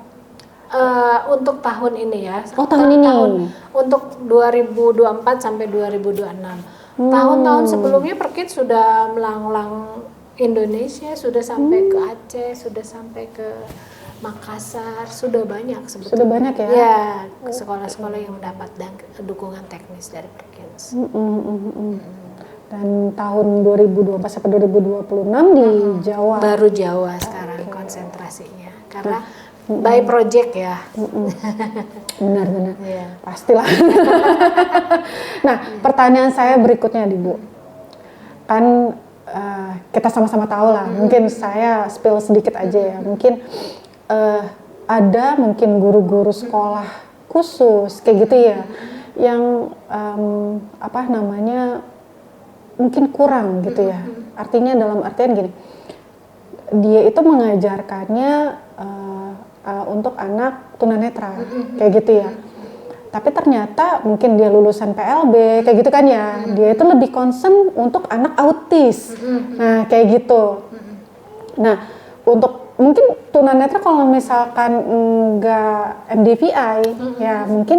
Untuk tahun ini ya. Tahun ini. Untuk 2024 sampai 2026. Tahun-tahun sebelumnya Perkins sudah melanglang Indonesia, sudah sampai ke Aceh, sudah sampai ke Makassar, sudah banyak sebetulnya. Sudah banyak ya? Ya, sekolah-sekolah yang mendapat dukungan teknis dari Perkins. Dan tahun 2024 sampai 2026 di Jawa. Baru Jawa sekarang konsentrasinya, karena by project ya. Benar-benar, pastilah. Nah, pertanyaan saya berikutnya nih Bu, kan kita sama-sama tahu lah, mungkin saya spill sedikit aja ya, mungkin ada mungkin guru-guru sekolah khusus kayak gitu ya, yang mungkin kurang gitu ya, artinya dalam artian gini, dia itu mengajarkannya untuk anak tunanetra kayak gitu ya. Tapi ternyata mungkin dia lulusan PLB kayak gitu kan ya, dia itu lebih concern untuk anak autis. Nah kayak gitu. Nah untuk mungkin tunanetra kalau misalkan enggak MDVI ya mungkin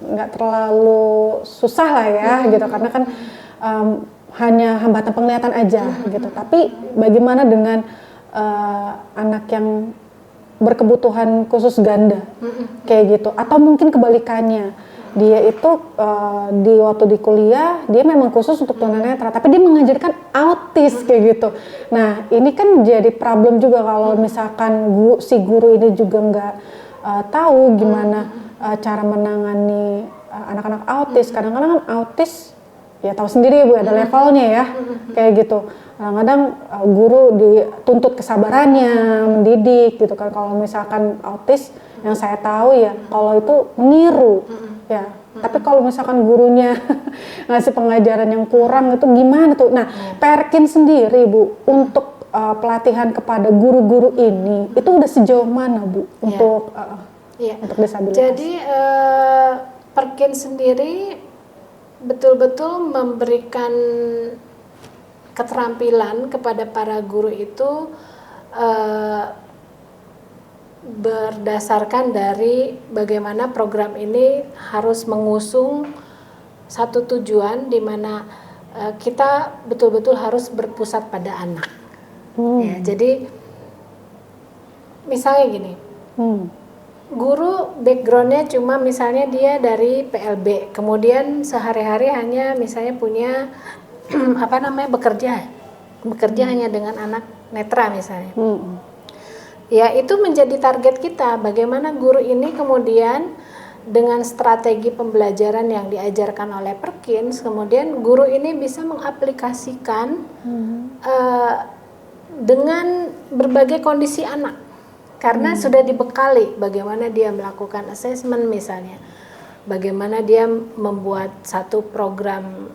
enggak terlalu susah lah ya gitu, karena kan hanya hambatan penglihatan aja gitu. Tapi bagaimana dengan anak yang berkebutuhan khusus ganda kayak gitu, atau mungkin kebalikannya, dia itu di waktu di kuliah dia memang khusus untuk tunanetra tapi dia mengajarkan autis kayak gitu. Nah ini kan jadi problem juga kalau misalkan si guru ini juga nggak tahu gimana cara menangani anak-anak autis. Kadang-kadang kan autis ya tahu sendiri Bu, ada levelnya ya kayak gitu. Kadang-kadang guru dituntut kesabarannya, mendidik gitu kan. Kalau misalkan autis yang saya tahu ya kalau itu meniru ya. Tapi kalau misalkan gurunya ngasih pengajaran yang kurang itu gimana tuh? Nah, Perkins sendiri Bu untuk pelatihan kepada guru-guru ini itu udah sejauh mana Bu untuk disabilitas? Jadi Perkins sendiri betul-betul memberikan keterampilan kepada para guru itu berdasarkan dari bagaimana program ini harus mengusung satu tujuan di mana kita betul-betul harus berpusat pada anak. Ya, jadi misalnya gini, guru backgroundnya cuma misalnya dia dari PLB, kemudian sehari-hari hanya misalnya punya bekerja hanya dengan anak netra misalnya. Ya, itu menjadi target kita. Bagaimana guru ini kemudian dengan strategi pembelajaran yang diajarkan oleh Perkins, kemudian guru ini bisa mengaplikasikan dengan berbagai kondisi anak. Karena sudah dibekali bagaimana dia melakukan assessment misalnya. Bagaimana dia membuat satu program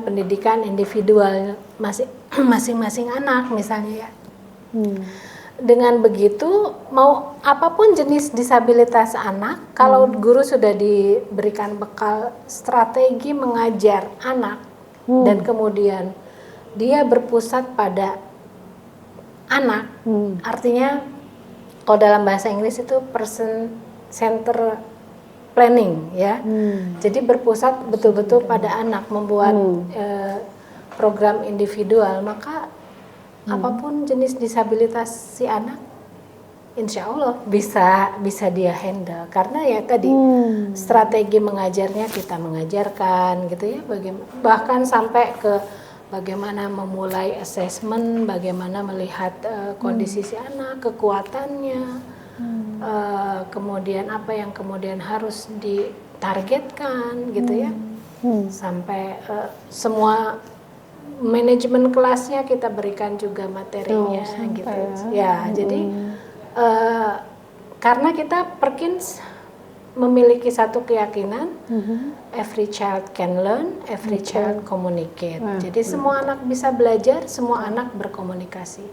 pendidikan individual masing-masing anak misalnya ya. Dengan begitu, mau apapun jenis disabilitas anak, kalau guru sudah diberikan bekal strategi mengajar anak dan kemudian dia berpusat pada anak, artinya kalau dalam bahasa Inggris itu person center planning ya. Jadi berpusat betul-betul pada anak, membuat program individual, maka apapun jenis disabilitas si anak, insya Allah bisa dia handle. Karena ya tadi strategi mengajarnya kita mengajarkan gitu ya, bahkan sampai ke bagaimana memulai assessment, bagaimana melihat kondisi si anak, kekuatannya, kemudian apa yang kemudian harus ditargetkan gitu ya, sampai semua manajemen kelasnya kita berikan juga materinya gitu ya. Jadi karena kita Perkins memiliki satu keyakinan, every child can learn, every child communicate. Jadi semua anak bisa belajar, semua anak berkomunikasi.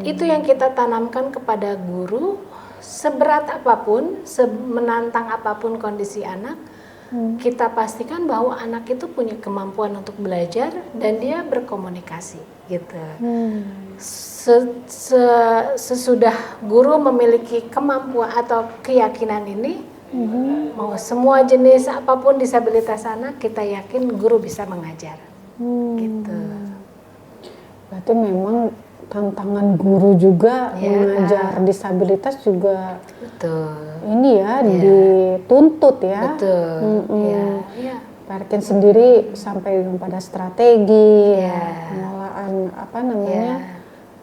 Itu yang kita tanamkan kepada guru, seberat apapun, semenantang apapun kondisi anak, kita pastikan bahwa anak itu punya kemampuan untuk belajar dan dia berkomunikasi gitu. Sesudah guru memiliki kemampuan atau keyakinan ini, mau semua jenis apapun disabilitas anak, kita yakin guru bisa mengajar gitu. Berarti memang tantangan guru juga mengajar disabilitas juga ini ya dituntut ya. Betul. Perkins sendiri sampai pada strategi, pengelolaan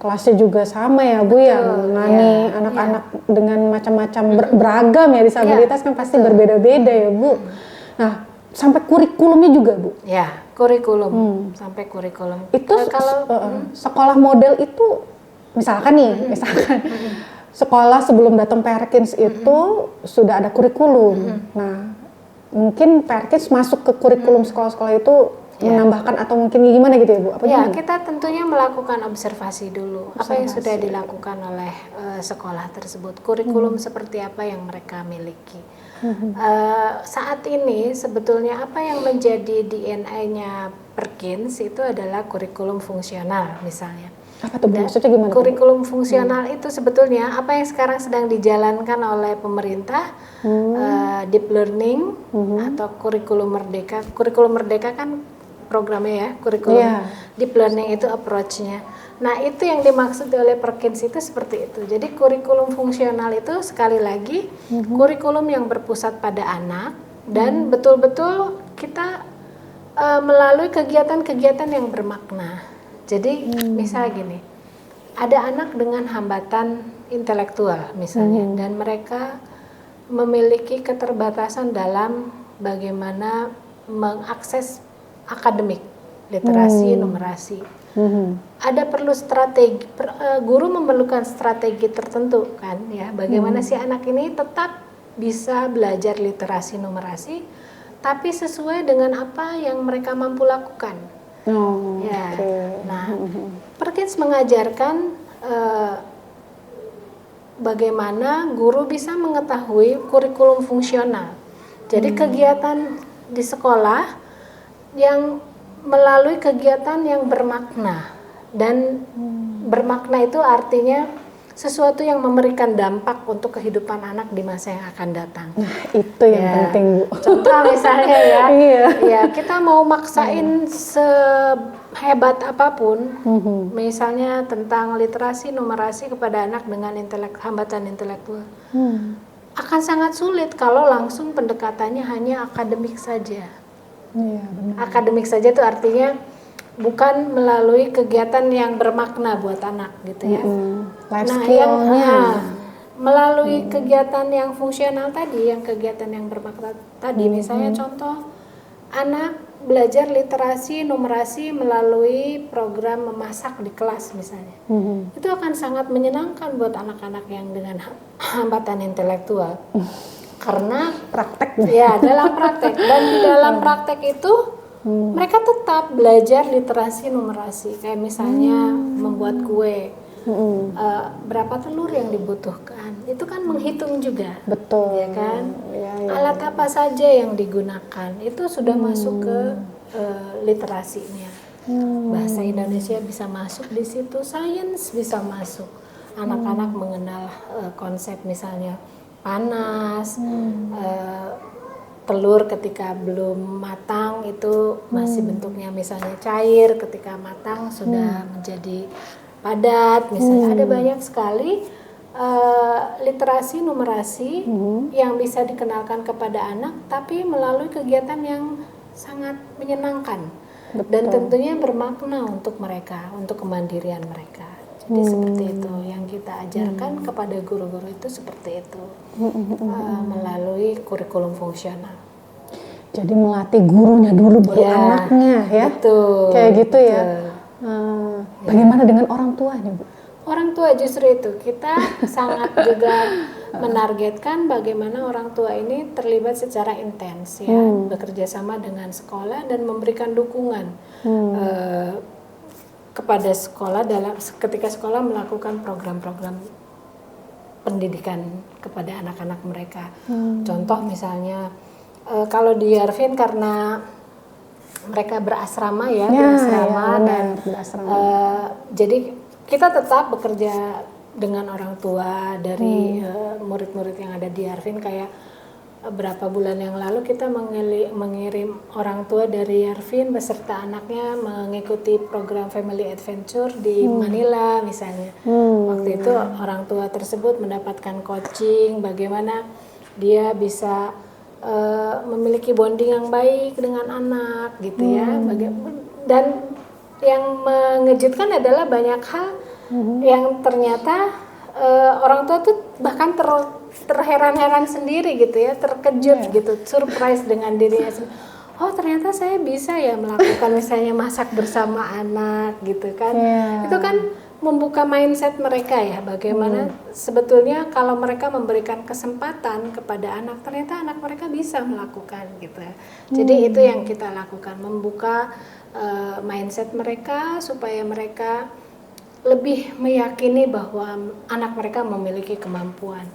kelasnya juga sama ya Bu ya, menangani anak-anak dengan macam-macam beragam ya disabilitas kan pasti berbeda-beda ya Bu. Nah sampai kurikulumnya juga Bu. Ya, kurikulum sampai kurikulum. Itu kalau sekolah model itu misalkan sekolah sebelum datang Perkins itu sudah ada kurikulum. Nah, mungkin Perkins masuk ke kurikulum sekolah-sekolah itu menambahkan atau mungkin gimana gitu ya Bu? Apa gimana? Kita tentunya melakukan observasi dulu. Apa yang sudah dilakukan oleh sekolah tersebut, kurikulum seperti apa yang mereka miliki. Saat ini sebetulnya apa yang menjadi DNA-nya Perkins itu adalah kurikulum fungsional misalnya. Apa tuh Bu? Maksudnya gimana? Kurikulum fungsional itu sebetulnya apa yang sekarang sedang dijalankan oleh pemerintah, deep learning atau kurikulum merdeka. Kurikulum merdeka kan programnya ya, kurikulum deep learning itu approach-nya. Nah itu yang dimaksud oleh Perkins itu seperti itu. Jadi kurikulum fungsional itu sekali lagi kurikulum yang berpusat pada anak dan betul-betul kita melalui kegiatan-kegiatan yang bermakna. Jadi misal gini, ada anak dengan hambatan intelektual misalnya dan mereka memiliki keterbatasan dalam bagaimana mengakses akademik, literasi, numerasi. Ada perlu strategi, guru memerlukan strategi tertentu kan ya, bagaimana si anak ini tetap bisa belajar literasi, numerasi, tapi sesuai dengan apa yang mereka mampu lakukan. Nah, Perkins mengajarkan bagaimana guru bisa mengetahui kurikulum fungsional. Jadi kegiatan di sekolah yang melalui kegiatan yang bermakna dan bermakna itu artinya sesuatu yang memberikan dampak untuk kehidupan anak di masa yang akan datang. Nah, itu yang penting Bu. Contoh misalnya ya kita mau maksain sehebat apapun, misalnya tentang literasi, numerasi kepada anak dengan hambatan intelektual, akan sangat sulit kalau langsung pendekatannya hanya akademik saja. Akademik saja itu artinya bukan melalui kegiatan yang bermakna buat anak gitu ya. Life Nah, skill-nya. melalui kegiatan yang fungsional tadi, yang kegiatan yang bermakna tadi, misalnya contoh anak belajar literasi numerasi melalui program memasak di kelas misalnya. Itu akan sangat menyenangkan buat anak-anak yang dengan hambatan intelektual. Karena Praktek. ya dalam praktek, dan di dalam praktek itu mereka tetap belajar literasi numerasi, kayak misalnya membuat kue. Berapa telur yang dibutuhkan, itu kan menghitung juga. Betul. Ya kan? Ya. Alat apa saja yang digunakan itu sudah masuk ke literasinya. Bahasa Indonesia bisa masuk di situ, sains bisa masuk. Anak-anak mengenal konsep misalnya panas, telur ketika belum matang itu masih bentuknya misalnya cair, ketika matang sudah menjadi padat misalnya. Ada banyak sekali literasi numerasi yang bisa dikenalkan kepada anak, tapi melalui kegiatan yang sangat menyenangkan. Dan tentunya bermakna untuk mereka, untuk kemandirian mereka. Jadi seperti itu yang kita ajarkan kepada guru-guru itu, seperti itu melalui kurikulum fungsional. Jadi melatih gurunya dulu baru anaknya ya. Betul. Kayak gitu ya. Bagaimana dengan orang tuanya, Bu? Orang tua justru itu kita sangat juga menargetkan bagaimana orang tua ini terlibat secara intens ya, bekerja sama dengan sekolah dan memberikan dukungan kepada sekolah dalam ketika sekolah melakukan program-program pendidikan kepada anak-anak mereka. Contoh misalnya kalau di Yarvin karena mereka berasrama ya, berasrama dan jadi kita tetap bekerja dengan orang tua dari murid-murid yang ada di Yarvin. Kayak berapa bulan yang lalu kita mengirim orang tua dari Yarvin beserta anaknya mengikuti program Family Adventure di Manila misalnya. Waktu itu orang tua tersebut mendapatkan coaching bagaimana dia bisa memiliki bonding yang baik dengan anak gitu ya. Dan yang mengejutkan adalah banyak hal yang ternyata orang tua tuh bahkan terheran-heran sendiri gitu ya, terkejut gitu, surprise dengan dirinya sendiri. Oh ternyata saya bisa ya melakukan misalnya masak bersama anak gitu kan. Itu kan membuka mindset mereka ya, bagaimana sebetulnya kalau mereka memberikan kesempatan kepada anak, ternyata anak mereka bisa melakukan gitu ya. Jadi itu yang kita lakukan, membuka mindset mereka supaya mereka lebih meyakini bahwa anak mereka memiliki kemampuan.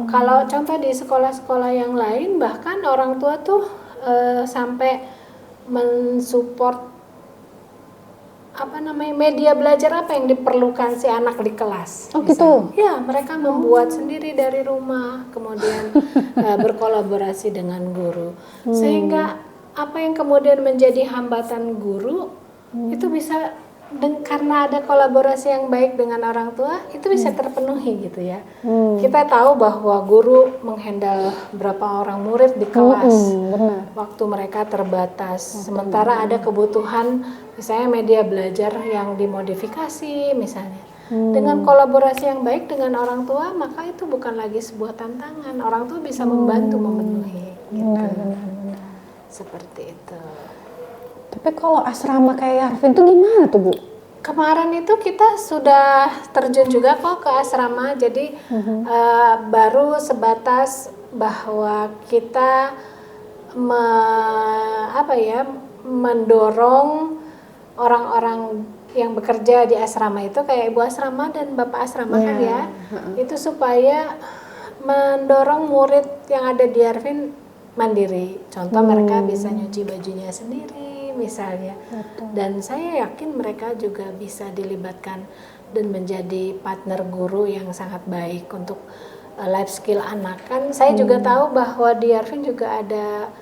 Kalau contoh di sekolah-sekolah yang lain, bahkan orang tua tuh sampai mensupport media belajar apa yang diperlukan si anak di kelas. Oh gitu? Ya, mereka membuat sendiri dari rumah, kemudian berkolaborasi dengan guru. Sehingga apa yang kemudian menjadi hambatan guru, itu bisa, karena ada kolaborasi yang baik dengan orang tua, itu bisa terpenuhi gitu ya. Kita tahu bahwa guru menghandle berapa orang murid di kelas, waktu mereka terbatas. Sementara ada kebutuhan misalnya media belajar yang dimodifikasi misalnya. Dengan kolaborasi yang baik dengan orang tua, maka itu bukan lagi sebuah tantangan. Orang tua bisa membantu memenuhi gitu. Seperti itu. Tapi kalau asrama kayak Yarvin tuh gimana tuh, Bu? Kemarin itu kita sudah terjun juga kok ke asrama. Jadi baru sebatas bahwa kita mendorong orang-orang yang bekerja di asrama itu kayak ibu asrama dan bapak asrama kan ya, itu supaya mendorong murid yang ada di Yarvin mandiri. Contoh mereka bisa nyuci bajunya sendiri misalnya. Dan saya yakin mereka juga bisa dilibatkan dan menjadi partner guru yang sangat baik untuk life skill anak. Kan saya juga tahu bahwa di Yarvin juga ada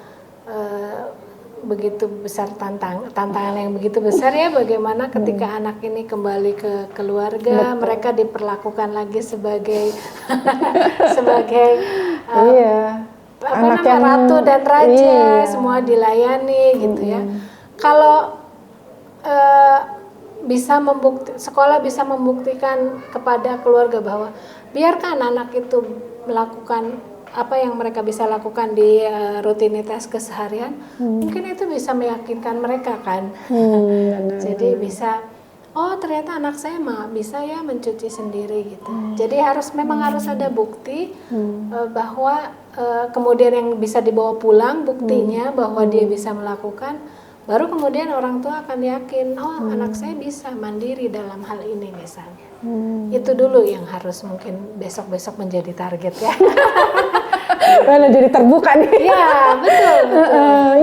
begitu besar tantangan yang begitu besar ya, bagaimana ketika anak ini kembali ke keluarga, mereka diperlakukan lagi sebagai ratu dan raja, semua dilayani gitu ya. Kalau sekolah bisa membuktikan kepada keluarga bahwa biarkan anak itu melakukan apa yang mereka bisa lakukan di rutinitas keseharian, mungkin itu bisa meyakinkan mereka kan. Jadi bisa, oh ternyata anak saya mah bisa ya mencuci sendiri gitu. Jadi memang harus ada bukti bahwa kemudian yang bisa dibawa pulang buktinya bahwa dia bisa melakukan. Baru kemudian orang tua akan yakin, oh anak saya bisa mandiri dalam hal ini misalnya. Itu dulu yang harus mungkin besok-besok menjadi target ya. Karena jadi terbuka nih. Iya, betul.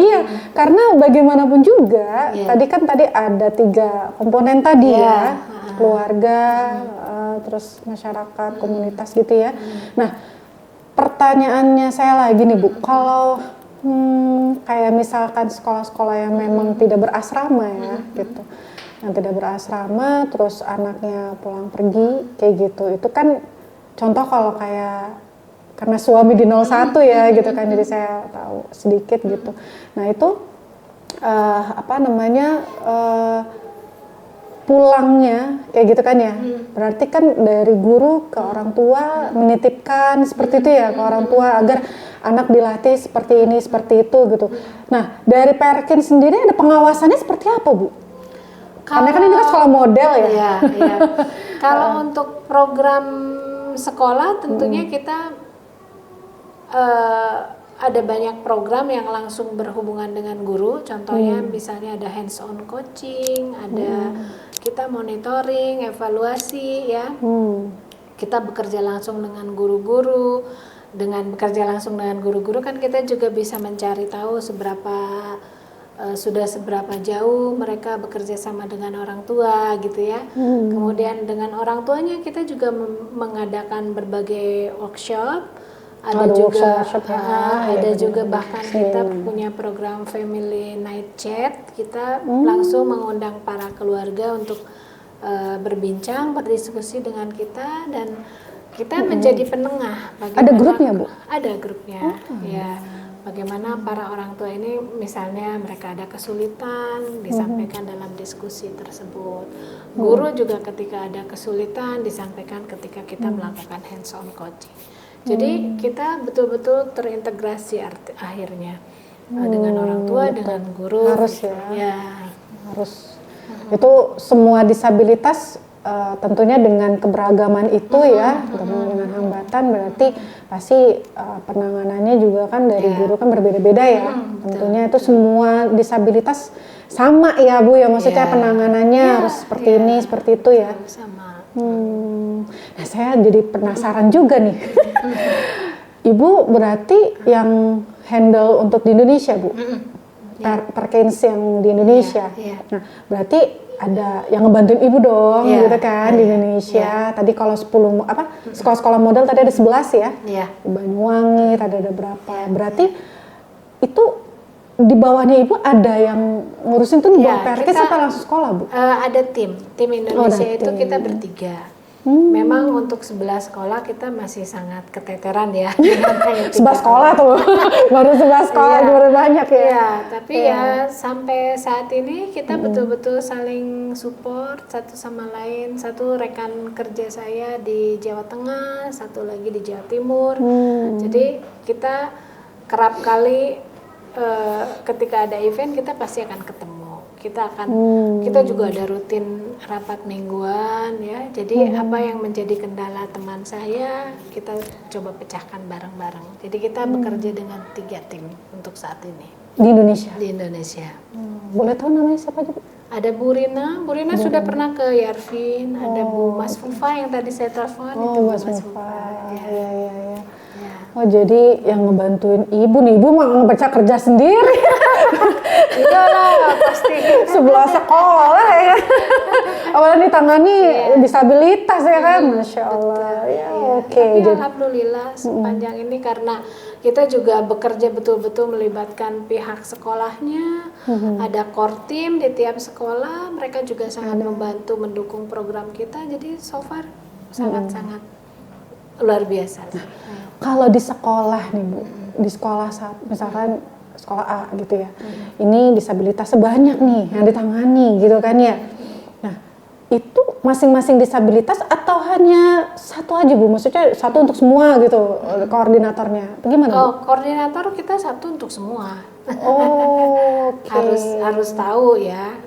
Iya, karena bagaimanapun juga, tadi ada 3 komponen tadi ya, keluarga, terus masyarakat, komunitas gitu ya. Nah, pertanyaannya saya lagi nih Bu, kalau kayak misalkan sekolah-sekolah yang memang tidak berasrama ya, gitu, yang tidak berasrama, terus anaknya pulang pergi kayak gitu, itu kan contoh kalau kayak karena suami di 01 ya gitu kan, jadi saya tahu sedikit gitu. Nah itu pulangnya kayak gitu kan ya, berarti kan dari guru ke orang tua menitipkan seperti itu ya ke orang tua agar anak dilatih seperti ini seperti itu gitu. Nah dari Perkins sendiri ada pengawasannya seperti apa Bu? Karena kan ini kan sekolah model ya. Iya. Kalau untuk program sekolah tentunya kita ada banyak program yang langsung berhubungan dengan guru. Contohnya misalnya ada hands-on coaching, ada kita monitoring, evaluasi ya. Kita bekerja langsung dengan guru-guru. Dengan bekerja langsung dengan guru-guru kan kita juga bisa mencari tahu sudah seberapa jauh mereka bekerja sama dengan orang tua gitu ya. Kemudian dengan orang tuanya kita juga mengadakan berbagai workshop. Ada juga bahkan kita punya program Family Night Chat. Kita langsung mengundang para keluarga untuk berbincang, berdiskusi dengan kita dan kita menjadi penengah. Ada grupnya Bu? Ada grupnya, ya. Bagaimana para orang tua ini misalnya mereka ada kesulitan disampaikan dalam diskusi tersebut. Guru juga ketika ada kesulitan disampaikan ketika kita melakukan hands-on coaching. Jadi kita betul-betul terintegrasi akhirnya dengan orang tua, dengan guru. Harus ya. Harus. Itu semua disabilitas tentunya dengan keberagaman itu ya, dengan hambatan berarti pasti penanganannya juga kan dari guru kan berbeda-beda ya. Tentunya itu semua disabilitas sama ya Bu ya, maksudnya penanganannya harus seperti ini, seperti itu ya. Sama. Nah saya jadi penasaran juga nih. Ibu berarti yang handle untuk di Indonesia Bu? Perkins yang di Indonesia. Nah berarti ada yang ngebantuin Ibu dong gitu kan di Indonesia. Tadi kalau 10 sekolah-sekolah model tadi ada 11 ya. Di Banyuwangi tadi ada berapa. Berarti itu di bawahnya Ibu ada yang ngurusin tuh di bawah Perkins atau langsung sekolah Bu? Ada tim Indonesia itu kita bertiga. Memang untuk 11 sekolah kita masih sangat keteteran ya. 11 sekolah tuh, baru 11 sekolah baru banyak ya. Iya, tapi ya sampai saat ini kita betul-betul saling support satu sama lain. Satu rekan kerja saya di Jawa Tengah, satu lagi di Jawa Timur. Jadi kita kerap kali ketika ada event kita pasti akan ketemu. Kita juga ada rutin rapat mingguan ya. Jadi apa yang menjadi kendala teman saya kita coba pecahkan bareng-bareng. Jadi kita bekerja dengan 3 tim untuk saat ini. Di Indonesia? Di Indonesia. Boleh tahu namanya siapa aja Bu? Ada Bu Rina sudah pernah ke Yarvin. Ada Bu Mas Fufa yang tadi saya telepon. Itu Mas Fufa. Iya. Oh jadi yang ngebantuin Ibu nih, Ibu mau ngebaca kerja sendiri. Iya lah pasti. 11 sekolah ya. Awalnya ditangani disabilitas ya kan, Masya Allah. Tapi alhamdulillah sepanjang ini karena kita juga bekerja betul-betul melibatkan pihak sekolahnya. Ada core team di tiap sekolah, mereka juga sangat membantu mendukung program kita. Jadi so far sangat-sangat luar biasa. Kalau di sekolah nih Bu, di sekolah misalkan sekolah A gitu ya. Ini disabilitas sebanyak nih yang ditangani gitu kan ya. Nah, itu masing-masing disabilitas atau hanya satu aja Bu? Maksudnya satu untuk semua gitu koordinatornya? Bagaimana Bu? Oh, koordinator kita satu untuk semua. Oh, oke. Harus tahu ya.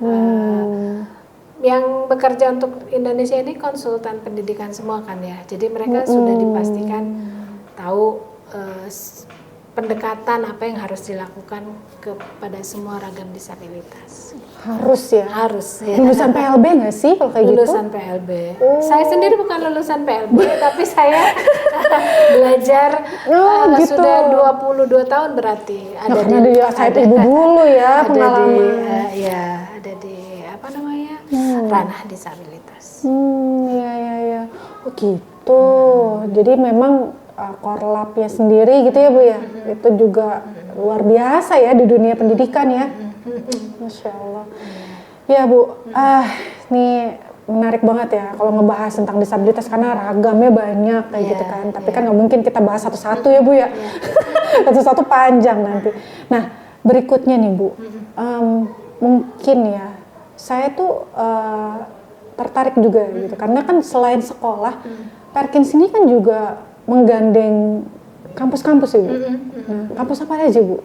Yang bekerja untuk Indonesia ini konsultan pendidikan semua kan ya. Jadi mereka sudah dipastikan tahu pendekatan apa yang harus dilakukan kepada semua ragam disabilitas. Harus ya? Harus ya. Lulusan PLB nggak sih kalau kayak Lulusan gitu? PLB. Saya sendiri bukan lulusan PLB, tapi saya belajar gitu. sudah 22 tahun berarti. Nah, karena dia saat ibu dulu ya pengalaman. Ada di apa namanya ranah disabilitas. Iya. Oh gitu. Jadi memang korlapnya sendiri gitu ya Bu ya. Itu juga luar biasa ya di dunia pendidikan ya. Masya Allah. Ya Bu, ini menarik banget ya kalau ngebahas tentang disabilitas karena ragamnya banyak kayak gitu kan. Tapi kan nggak mungkin kita bahas satu-satu ya Bu ya. Satu-satu panjang nanti. Nah berikutnya nih Bu, mungkin ya saya tuh tertarik juga gitu karena kan selain sekolah, Perkins ini kan juga menggandeng kampus-kampus ya Bu. Nah, kampus apa aja Bu?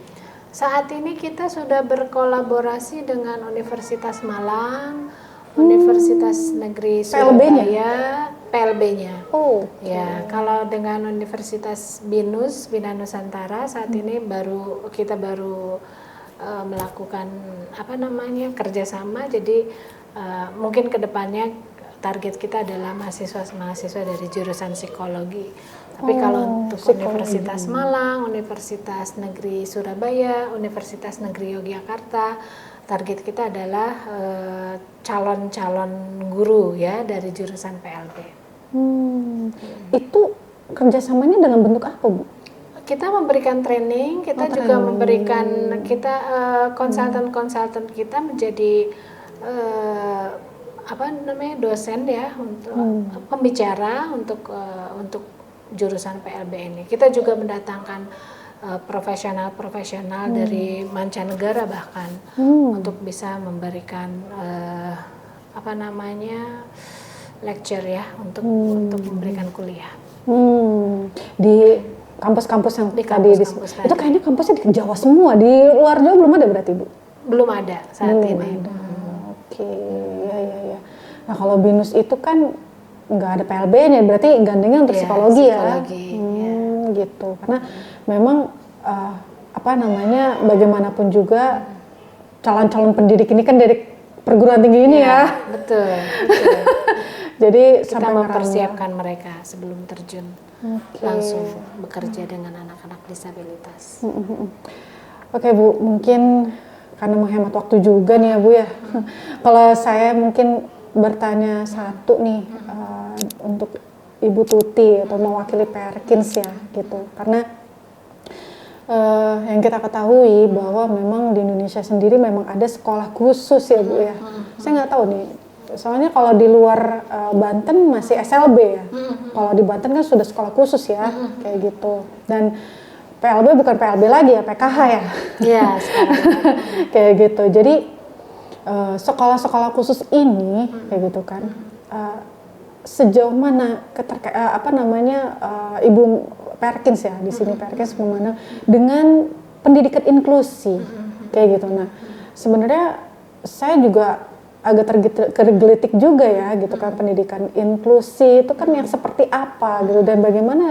Saat ini kita sudah berkolaborasi dengan Universitas Malang, Universitas Negeri Surabaya, PLB-nya. Oh. Ya, kalau dengan Universitas BINUS, Bina Nusantara saat ini kita baru melakukan kerjasama. Jadi mungkin kedepannya target kita adalah mahasiswa dari jurusan psikologi. Tapi kalau untuk psikologi. Universitas Malang, Universitas Negeri Surabaya, Universitas Negeri Yogyakarta, target kita adalah calon-calon guru ya dari jurusan PLB. Itu kerjasamanya dalam bentuk apa Bu? Kita memberikan training, kita juga memberikan konsultan-konsultan kita menjadi dosen ya untuk pembicara untuk jurusan PLB ini. Kita juga mendatangkan profesional dari mancanegara bahkan untuk bisa memberikan lecture ya untuk memberikan kuliah. Di kampus-kampus yang di tadi itu kayaknya kampusnya di Jawa semua, di luar Jawa belum ada berarti Bu? Belum ada saat ini. Oke, ya. Nah kalau BINUS itu kan nggak ada PLB-nya, berarti gandengnya untuk psikologi ya. Gitu. Karena memang bagaimanapun juga calon-calon pendidik ini kan dari perguruan tinggi ini ya. Betul. Jadi kita mempersiapkan mereka sebelum terjun langsung bekerja dengan anak-anak disabilitas. Oke Bu, mungkin karena menghemat waktu juga nih ya Bu ya. Kalau saya mungkin bertanya satu nih untuk Ibu Tuti atau mewakili Perkins ya gitu. Karena yang kita ketahui bahwa memang di Indonesia sendiri memang ada sekolah khusus ya Bu ya. Saya nggak tahu nih. Soalnya kalau di luar Banten masih SLB ya. Kalau di Banten kan sudah sekolah khusus ya, kayak gitu. Dan PLB bukan PLB lagi ya, PKH ya. Iya, sekarang. Kayak gitu. Jadi sekolah-sekolah khusus ini kayak gitu kan. Sejauh mana Ibu Perkins ya di sini Perkins memandang dengan pendidikan inklusi kayak gitu. Nah, sebenarnya saya juga agak tergelitik juga ya gitu kan, pendidikan inklusi itu kan yang seperti apa gitu dan bagaimana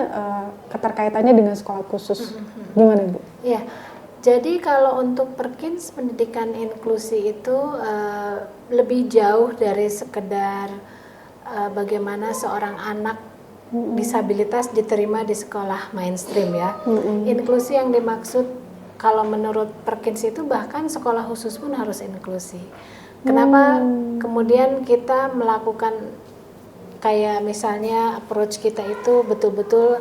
keterkaitannya dengan sekolah khusus, gimana Bu? Iya, jadi kalau untuk Perkins pendidikan inklusi itu lebih jauh dari sekedar bagaimana seorang anak disabilitas diterima di sekolah mainstream ya. Inklusi yang dimaksud kalau menurut Perkins itu bahkan sekolah khusus pun harus inklusi. Kenapa kemudian kita melakukan kayak misalnya approach kita itu betul-betul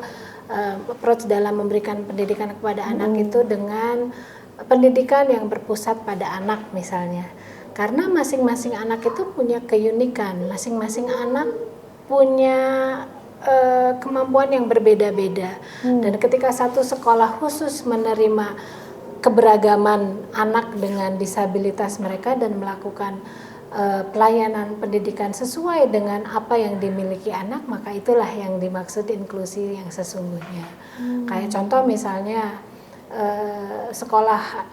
approach dalam memberikan pendidikan kepada anak itu dengan pendidikan yang berpusat pada anak misalnya. Karena masing-masing anak itu punya keunikan, masing-masing anak punya kemampuan yang berbeda-beda. Dan ketika satu sekolah khusus menerima keberagaman anak dengan disabilitas mereka dan melakukan pelayanan pendidikan sesuai dengan apa yang dimiliki anak, maka itulah yang dimaksud inklusi yang sesungguhnya. Kayak contoh misalnya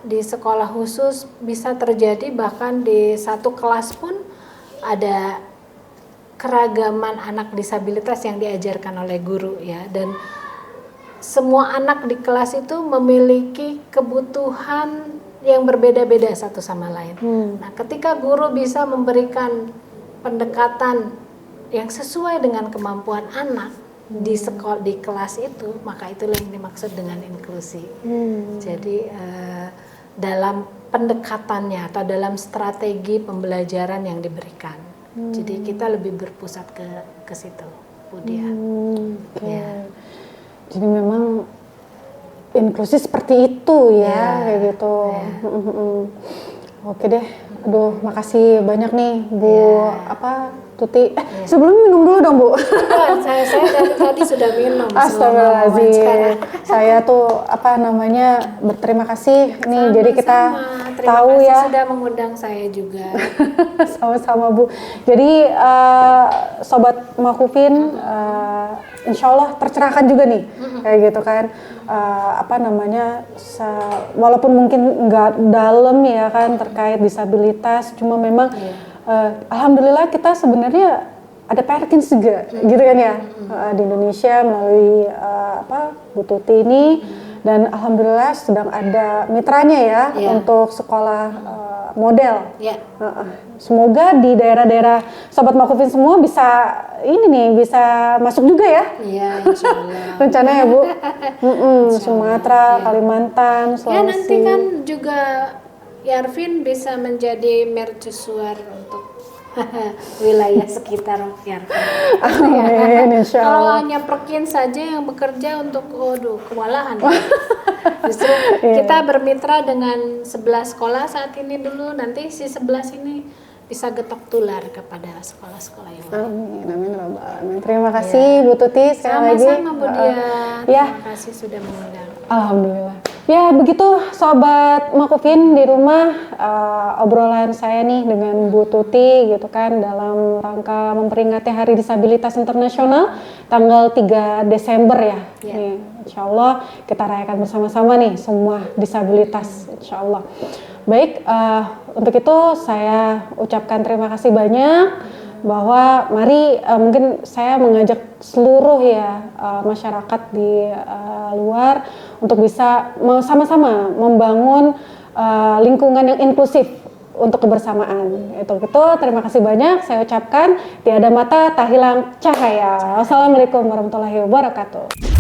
di sekolah khusus bisa terjadi bahkan di satu kelas pun ada keragaman anak disabilitas yang diajarkan oleh guru ya, dan semua anak di kelas itu memiliki kebutuhan yang berbeda-beda satu sama lain. Nah, ketika guru bisa memberikan pendekatan yang sesuai dengan kemampuan anak di kelas itu, maka itulah yang dimaksud dengan inklusi. Jadi dalam pendekatannya atau dalam strategi pembelajaran yang diberikan. Jadi kita lebih berpusat ke situ, Bu Dia. Ya. Jadi memang inklusi seperti itu ya, kayak gitu. Oke deh, aduh makasih banyak nih Bu Tuti. Sebelum minum dulu dong Bu. Saya dari tadi sudah minum. Astagfirullahaladzim. Saya tuh berterima kasih nih. Jadi kita tahu ya. Sudah mengundang saya juga. Sama-sama Bu. Jadi Sobat Makufin, insya Allah tercerahkan juga nih, kayak gitu kan. Walaupun mungkin nggak dalam ya kan terkait disabilitas, cuma memang alhamdulillah kita sebenarnya ada Perkins juga, gitu kan ya, di Indonesia melalui Bu Tuti ini, dan alhamdulillah sedang ada mitranya ya untuk sekolah model. Semoga di daerah-daerah Sobat Makufin semua bisa masuk juga ya. Iya, insya Allah. Rencana ya Bu. Sumatera, Kalimantan, Sulawesi. Ya nanti kan juga Yarvin bisa menjadi mercusuar untuk wilayah sekitar Yarvin. Amin, insya Allah. Kalau hanya Perkins saja yang bekerja untuk, kewalahan. Justru kita bermitra dengan 11 sekolah saat ini dulu, nanti si 11 ini bisa getok tular kepada sekolah-sekolah yang lain. Amin. Terima kasih Bu Tuti sekali lagi. Sama-sama Bu Dia. Terima kasih sudah mengundang. Alhamdulillah. Ya begitu Sobat Makufin di rumah, obrolan saya nih dengan Bu Tuti gitu kan, dalam rangka memperingati Hari Disabilitas Internasional tanggal 3 Desember ya. Nih, insya Allah kita rayakan bersama-sama nih semua disabilitas, insya Allah. Baik, untuk itu saya ucapkan terima kasih banyak, bahwa mari mungkin saya mengajak seluruh masyarakat di luar untuk bisa sama-sama membangun lingkungan yang inklusif untuk kebersamaan. Itu terima kasih banyak saya ucapkan. Tiada mata tak hilang cahaya. Wassalamualaikum warahmatullahi wabarakatuh.